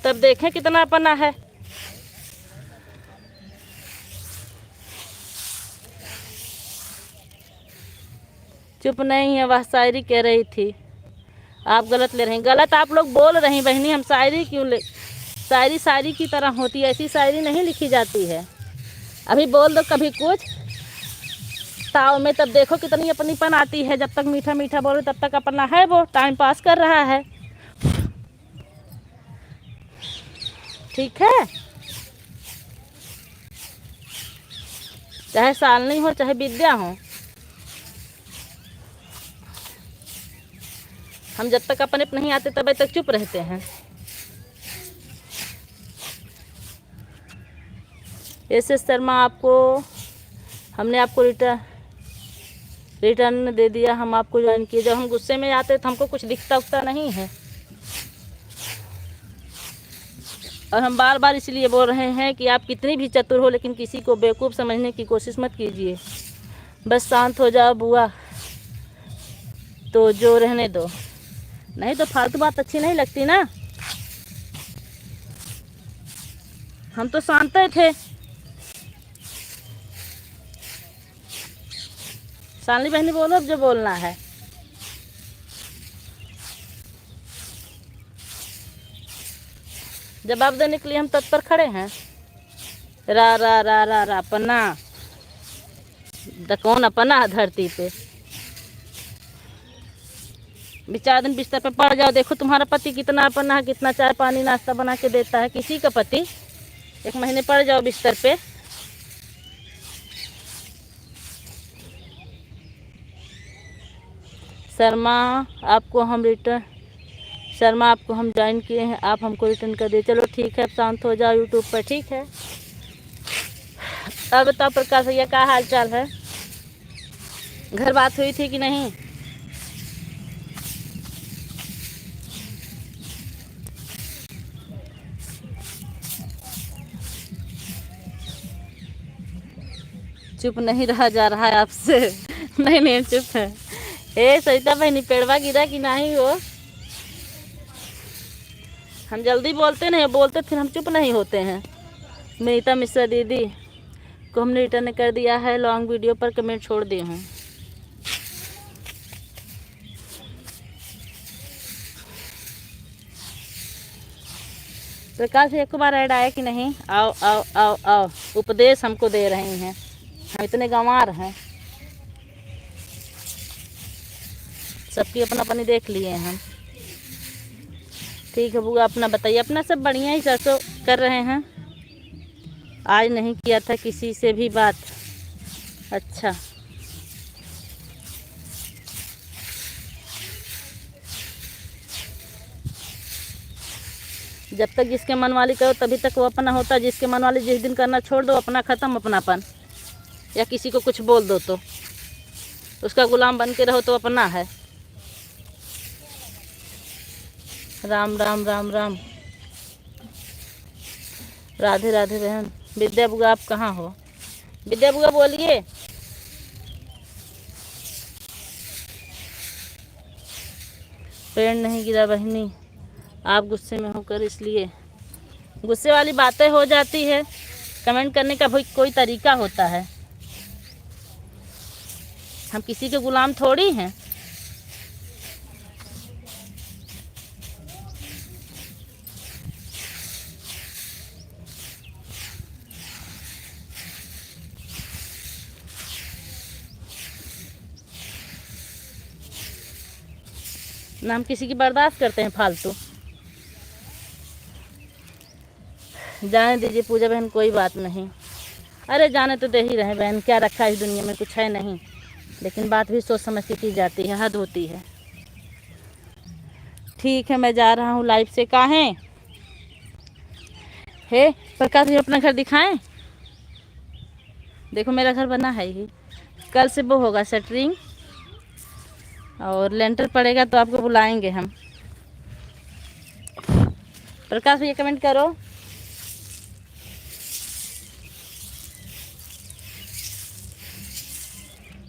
Speaker 1: तब देखें कितना अपना है। चुप नहीं है, वह शायरी कह रही थी। आप गलत ले रहे हैं। गलत आप लोग बोल रहे हैं बहनी। हम शायरी क्यों ले, शायरी शायरी की तरह होती है, ऐसी शायरी नहीं लिखी जाती है। अभी बोल दो कभी कुछ ताव में, तब देखो कितनी अपनीपन आती है। जब तक मीठा मीठा बोलो तब तक अपना है, वो टाइम पास कर रहा है। ठीक है। चाहे शालिनी हो चाहे विद्या हो, हम जब तक अपने नहीं आते तब तक चुप रहते हैं। एस शर्मा आपको हमने आपको रिटर्न दे दिया, हम आपको ज्वाइन किए। जब हम गुस्से में आते तो हमको कुछ दिखता उखता नहीं है। और हम बार बार इसलिए बोल रहे हैं कि आप कितनी भी चतुर हो लेकिन किसी को बेवकूफ़ समझने की कोशिश मत कीजिए। बस शांत हो जाओ बुआ, तो जो रहने दो, नहीं तो फालतू बात अच्छी नहीं लगती ना। हम तो शांत थे। शालिनी बहनी बोलो अब जो बोलना है। जवाब देने के लिए हम तत्पर खड़े हैं। रा रा रा रा रा अपना, कौन अपना धरती पे। चार दिन बिस्तर पे पड़ जाओ, देखो तुम्हारा पति कितना अपना है, कितना चाय पानी नाश्ता बना के देता है। किसी का पति 1 महीने पड़ जाओ बिस्तर पे, शर्मा आपको हम ज्वाइन किए हैं, आप हमको रिटर्न कर दिए। चलो ठीक है, अब शांत हो जाओ यूट्यूब पर। ठीक है। अब बताओ प्रकाश भैया क्या हाल चाल है, घर बात हुई थी कि नहीं। चुप नहीं रहा जा रहा है आपसे। नहीं चुप है। ए सरिता बहनी पेड़वा गिरा कि नहीं हो। हम जल्दी बोलते नहीं, बोलते फिर हम चुप नहीं होते हैं। मीता मिश्रा दीदी को हमने रिटर्न कर दिया है, लॉन्ग वीडियो पर कमेंट छोड़ दी हूँ। प्रकाश एक बार ऐड आया कि नहीं। आओ आओ आओ आओ, उपदेश हमको दे रहे हैं, हम इतने गंवार हैं। सबकी अपना अपनी देख लिए हम। ठीक है बुआ, अपना बताइए। अपना सब बढ़िया ही सरसों कर रहे हैं। आज नहीं किया था किसी से भी बात। अच्छा, जब तक जिसके मन वाली करो तभी तक वो अपना होता है। जिसके मन वाली जिस दिन करना छोड़ दो, अपना ख़त्म अपनापन। या किसी को कुछ बोल दो तो उसका गुलाम बन के रहो तो अपना है। राम राम राम राम, राधे राधे बहन। विद्या बुआ आप कहाँ हो। विद्या बुआ बोलिए। पेड़ नहीं गिरा बहनी, आप गुस्से में होकर इसलिए गुस्से वाली बातें हो जाती है। कमेंट करने का भी कोई तरीका होता है। हम किसी के गुलाम थोड़ी हैं। ना हम किसी की बर्दाश्त करते हैं फालतू। जाने दीजिए पूजा बहन, कोई बात नहीं। अरे जाने तो दे ही रहे बहन, क्या रखा है इस दुनिया में, कुछ है नहीं। लेकिन बात भी सोच समझ के की जाती है, हद होती है। ठीक है, मैं जा रहा हूँ लाइव से। कहाँ हैं? हे प्रकाश जी, अपना घर दिखाएं। देखो मेरा घर बना है ही। कल से वो होगा शटरिंग और लेंटर पड़ेगा तो आपको बुलाएंगे हम। प्रकाश भैया कमेंट करो।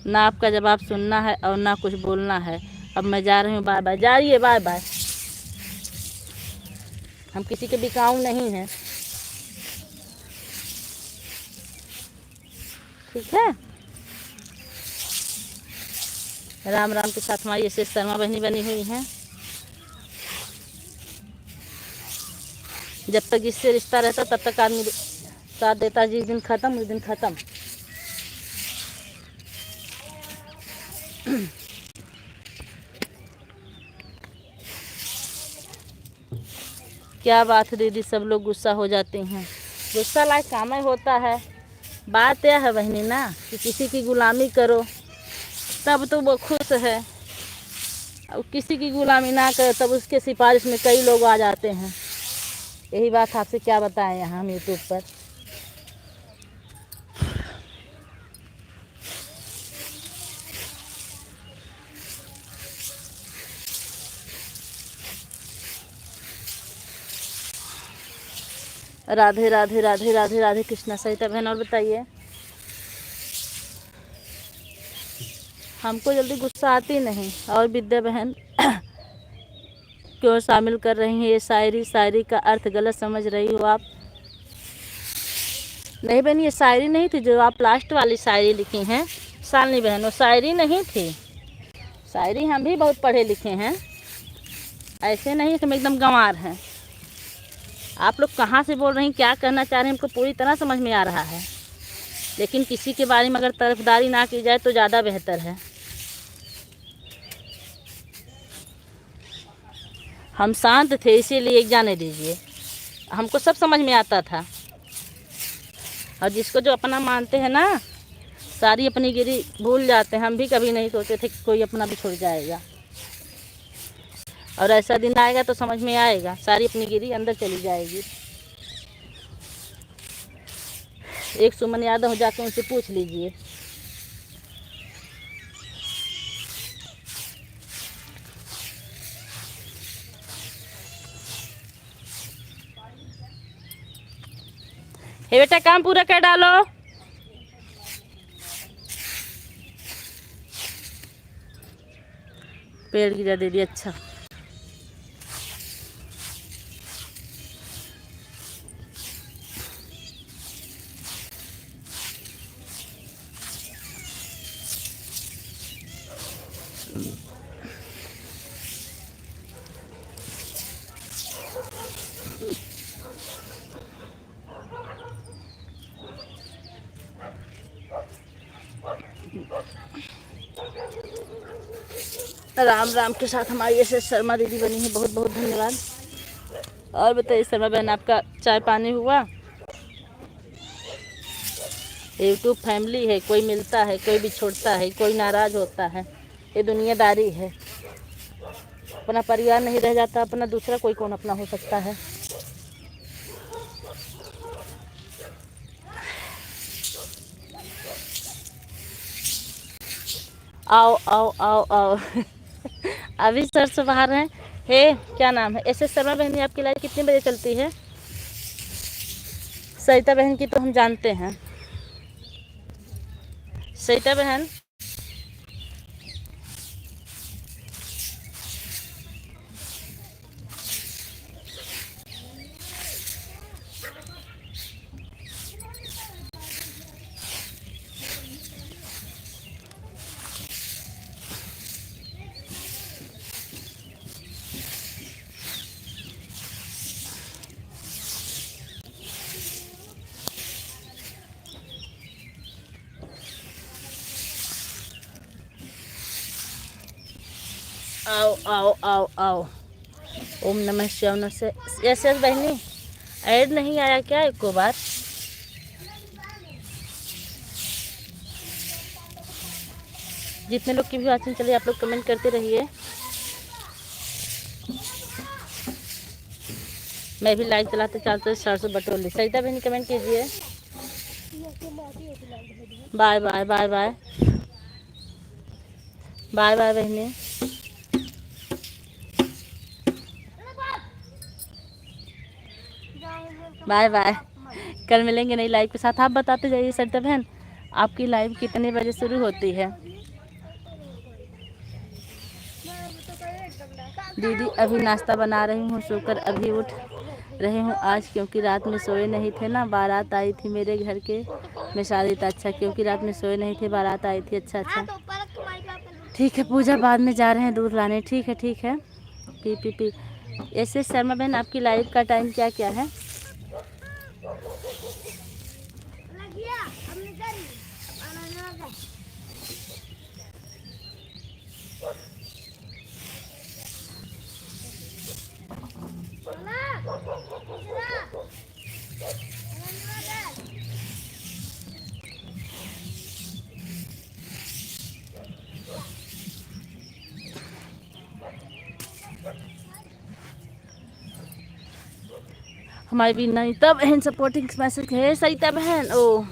Speaker 1: ना आपका जवाब सुनना है और ना कुछ बोलना है। अब मैं जा रही हूँ, बाय बाय। जा रही है, बाय बाय। हम किसी के बिकाऊ नहीं हैं, ठीक है। राम राम के साथ हमारी ऐसे शर्मा बहनी बनी हुई हैं। जब तक जिससे रिश्ता रहता तब तक आदमी साथ देता। जिस दिन ख़त्म उस दिन ख़त्म। क्या बात है दीदी, सब लोग गुस्सा हो जाते हैं। गुस्सा लायक काम ही होता है। बात यह है बहनी ना कि किसी की गुलामी करो तब तो वो खुश है, और किसी की गुलामी ना करे तब उसके सिफारिश में कई लोग आ जाते हैं। यही बात आपसे क्या बताएं यहाँ हम यूट्यूब पर। राधे राधे राधे राधे राधे कृष्णा। सहिता बहन और बताइए। हमको जल्दी गुस्सा आती नहीं। और विद्या बहन क्यों शामिल कर रही हैं ये शायरी? शायरी का अर्थ गलत समझ रही हो आप। नहीं बहन, ये शायरी नहीं थी जो आप लास्ट वाली शायरी लिखी हैं शालिनी बहन, वो शायरी नहीं थी। शायरी हम भी बहुत पढ़े लिखे हैं, ऐसे नहीं कि हम एकदम गंवार हैं। आप लोग कहाँ से बोल रही हैं, क्या कहना चाह रहे हैं, हमको पूरी तरह समझ में आ रहा है। लेकिन किसी के बारे में अगर तरफदारी ना की जाए तो ज़्यादा बेहतर है। हम शांत थे इसीलिए जाने दीजिए, हमको सब समझ में आता था। और जिसको जो अपना मानते हैं ना, सारी अपनी गिरी भूल जाते हैं। हम भी कभी नहीं सोचे थे कि कोई अपना भी छुड़ जाएगा, और ऐसा दिन आएगा तो समझ में आएगा, सारी अपनी गिरी अंदर चली जाएगी। एक सुमन यादव हो, जाकर उनसे पूछ लीजिए। हे बेटा, काम पूरा कर डालो। पेड़ गिरा दीदी, अच्छा। राम राम के साथ हमारी ऐसे शर्मा दीदी बनी है, बहुत बहुत धन्यवाद। और बताइए शर्मा बहन, आपका चाय पानी हुआ? यूट्यूब फैमिली है, कोई मिलता है, कोई भी छोड़ता है, कोई नाराज होता है। ये दुनियादारी है। अपना परिवार नहीं रह जाता, अपना दूसरा कोई कौन अपना हो सकता है। आओ आओ आओ आओ अभी सर से बाहर हैं। हे क्या नाम है? ऐसे शर्मा बहन, आपकी लाइव कितने बजे चलती है? सरिता बहन की तो हम जानते हैं। सरिता बहन, आओ आओ आओ आओ। ओम नमः शिवाय। नमः से यस यस बहनी, ऐड नहीं आया क्या एक को बार? जितने लोग की भी वाचिंग चले आप लोग कमेंट करते रहिए। मैं भी लाइव चलाते चलाते सरसों बटोर ली। सरिता बहन कमेंट कीजिए। Bye bye bye bye bye bye बहने। Bye bye. कल मिलेंगे नई लाइव के साथ। आप बताते जाइए सरिता बहन आपकी लाइव कितने बजे शुरू होती है। दीदी अभी नाश्ता बना रही हूँ, सोकर अभी उठ रहे हूँ आज, क्योंकि रात में सोए नहीं थे ना, बारात आई थी मेरे घर के में शादी था। अच्छा, क्योंकि रात में सोए नहीं थे, बारात आई थी। अच्छा अच्छा ठीक है पूजा, बाद में जा रहे हैं दूध लाने। ठीक है ठीक है। P P P. ऐसे शर्मा बहन आपकी लाइव का टाइम क्या क्या है। हमारी भी नैनीता बहन सपोर्टिंग मैसेज है। सरिता बहन ओ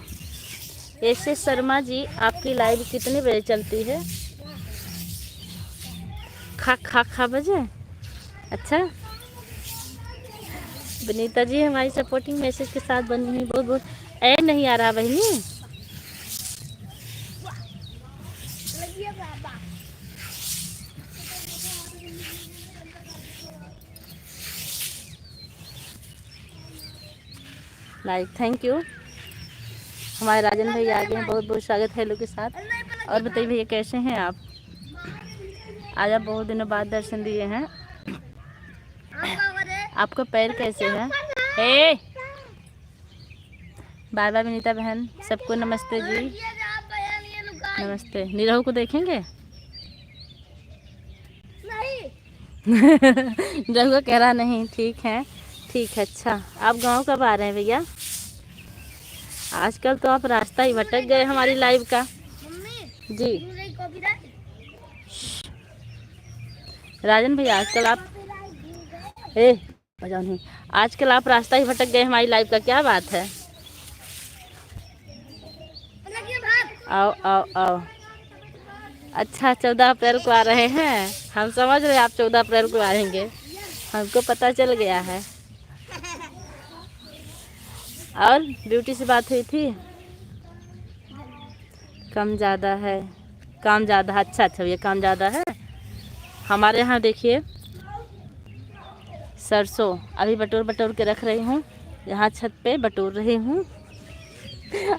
Speaker 1: ऐसे शर्मा जी आपकी लाइव कितने बजे चलती है। खा बजे। अच्छा बनीता जी हमारी सपोर्टिंग मैसेज के साथ बनी हुई, बहुत बहुत। ऐड नहीं आ रहा बहनी। Like thank you. हमारे राजन भाई आ गए हैं, बहुत बहुत स्वागत है लोग के साथ। और बताइए भैया कैसे हैं आप। आज आप बहुत दिनों बाद दर्शन दिए हैं। आपका पैर कैसे है। हे बाय बाय विनीता बहन, सबको नमस्ते जी। नमस्ते। नीरव को देखेंगे। नीरव कह रहा नहीं। ठीक है ठीक है। अच्छा आप गांव कब आ रहे हैं भैया। आजकल तो आप रास्ता ही भटक गए हमारी लाइव का। जी राजन भैया आजकल आप बजाओ नहीं। आजकल आप रास्ता ही भटक गए हमारी लाइव का, क्या बात है। आओ आओ आओ। अच्छा 14 अप्रैल को आ रहे हैं। हम समझ रहे आप 14 अप्रैल को आएंगे, हमको पता चल गया है। और ब्यूटी से बात हुई थी। कम ज़्यादा है, काम ज़्यादा है। अच्छा अच्छा भैया काम ज़्यादा है। हमारे यहाँ देखिए सरसों अभी बटोर बटोर के रख रही हूँ, यहाँ छत पे बटोर रही हूँ।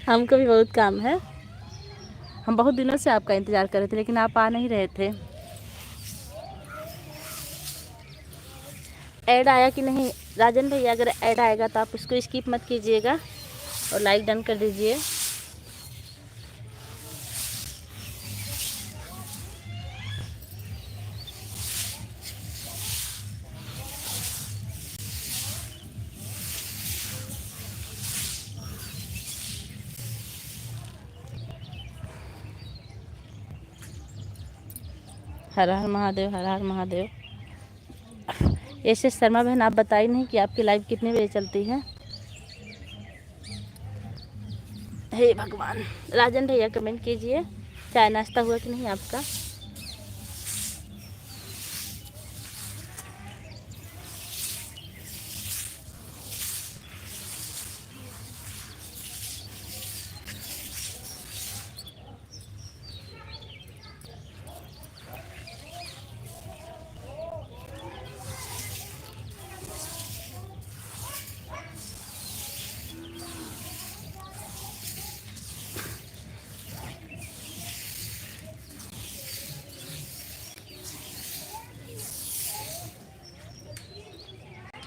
Speaker 1: हमको भी बहुत काम है। हम बहुत दिनों से आपका इंतज़ार कर रहे थे लेकिन आप आ नहीं रहे थे। ऐड आया कि नहीं राजन भैया, अगर ऐड आएगा तो आप उसको स्किप मत कीजिएगा और लाइक डन कर दीजिए। हर हर महादेव, हर हर महादेव। ऐसे शर्मा बहन आप बताई नहीं कि आपकी लाइव कितने बजे चलती है। हे भगवान। राजन भैया कमेंट कीजिए चाय नाश्ता हुआ कि नहीं आपका।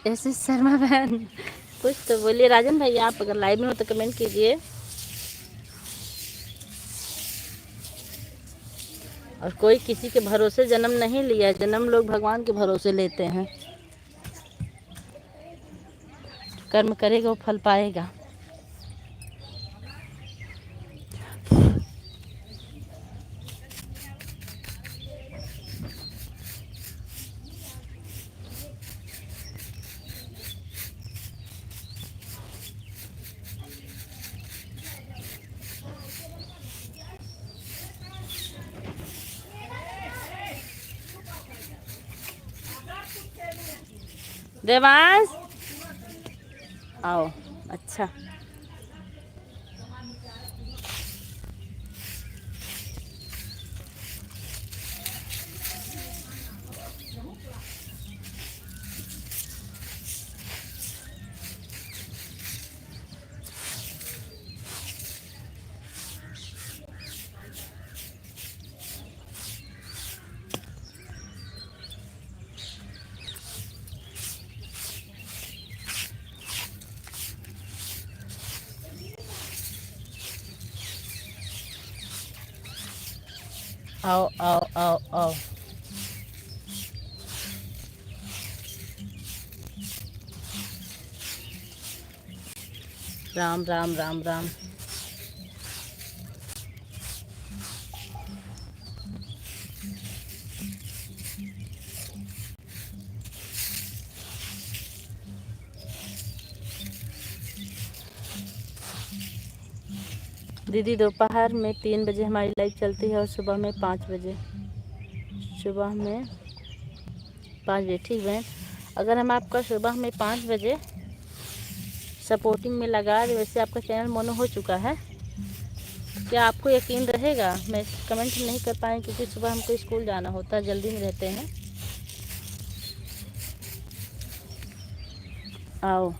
Speaker 1: ऐसे शर्मा बहन कुछ तो बोलिए। राजन भैया आप अगर लाइव में हो तो कमेंट कीजिए। और कोई किसी के भरोसे जन्म नहीं लिया, जन्म लोग भगवान के भरोसे लेते हैं। कर्म करेगा वो फल पाएगा। देवांश आओ। अच्छा आओ आओ आओ आओ। राम राम राम राम। दीदी दोपहर में 3 बजे हमारी लाइव चलती है और सुबह में 5 बजे। सुबह में 5 बजे ठीक है। अगर हम आपका सुबह में 5 बजे सपोर्टिंग में लगा दें, वैसे आपका चैनल मोनो हो चुका है, क्या आपको यकीन रहेगा? मैं कमेंट नहीं कर पाएँ क्योंकि सुबह हमको स्कूल जाना होता है, जल्दी में रहते हैं। आओ,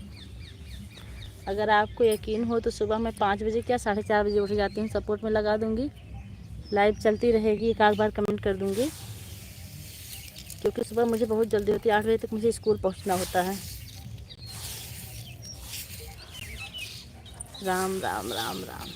Speaker 1: अगर आपको यकीन हो तो सुबह मैं 5 बजे क्या 4:30 बजे उठ जाती हूँ, सपोर्ट में लगा दूँगी, लाइव चलती रहेगी, एक आध बार कमेंट कर दूँगी क्योंकि सुबह मुझे बहुत जल्दी होती है, 8 बजे तक मुझे स्कूल पहुँचना होता है। राम राम राम राम।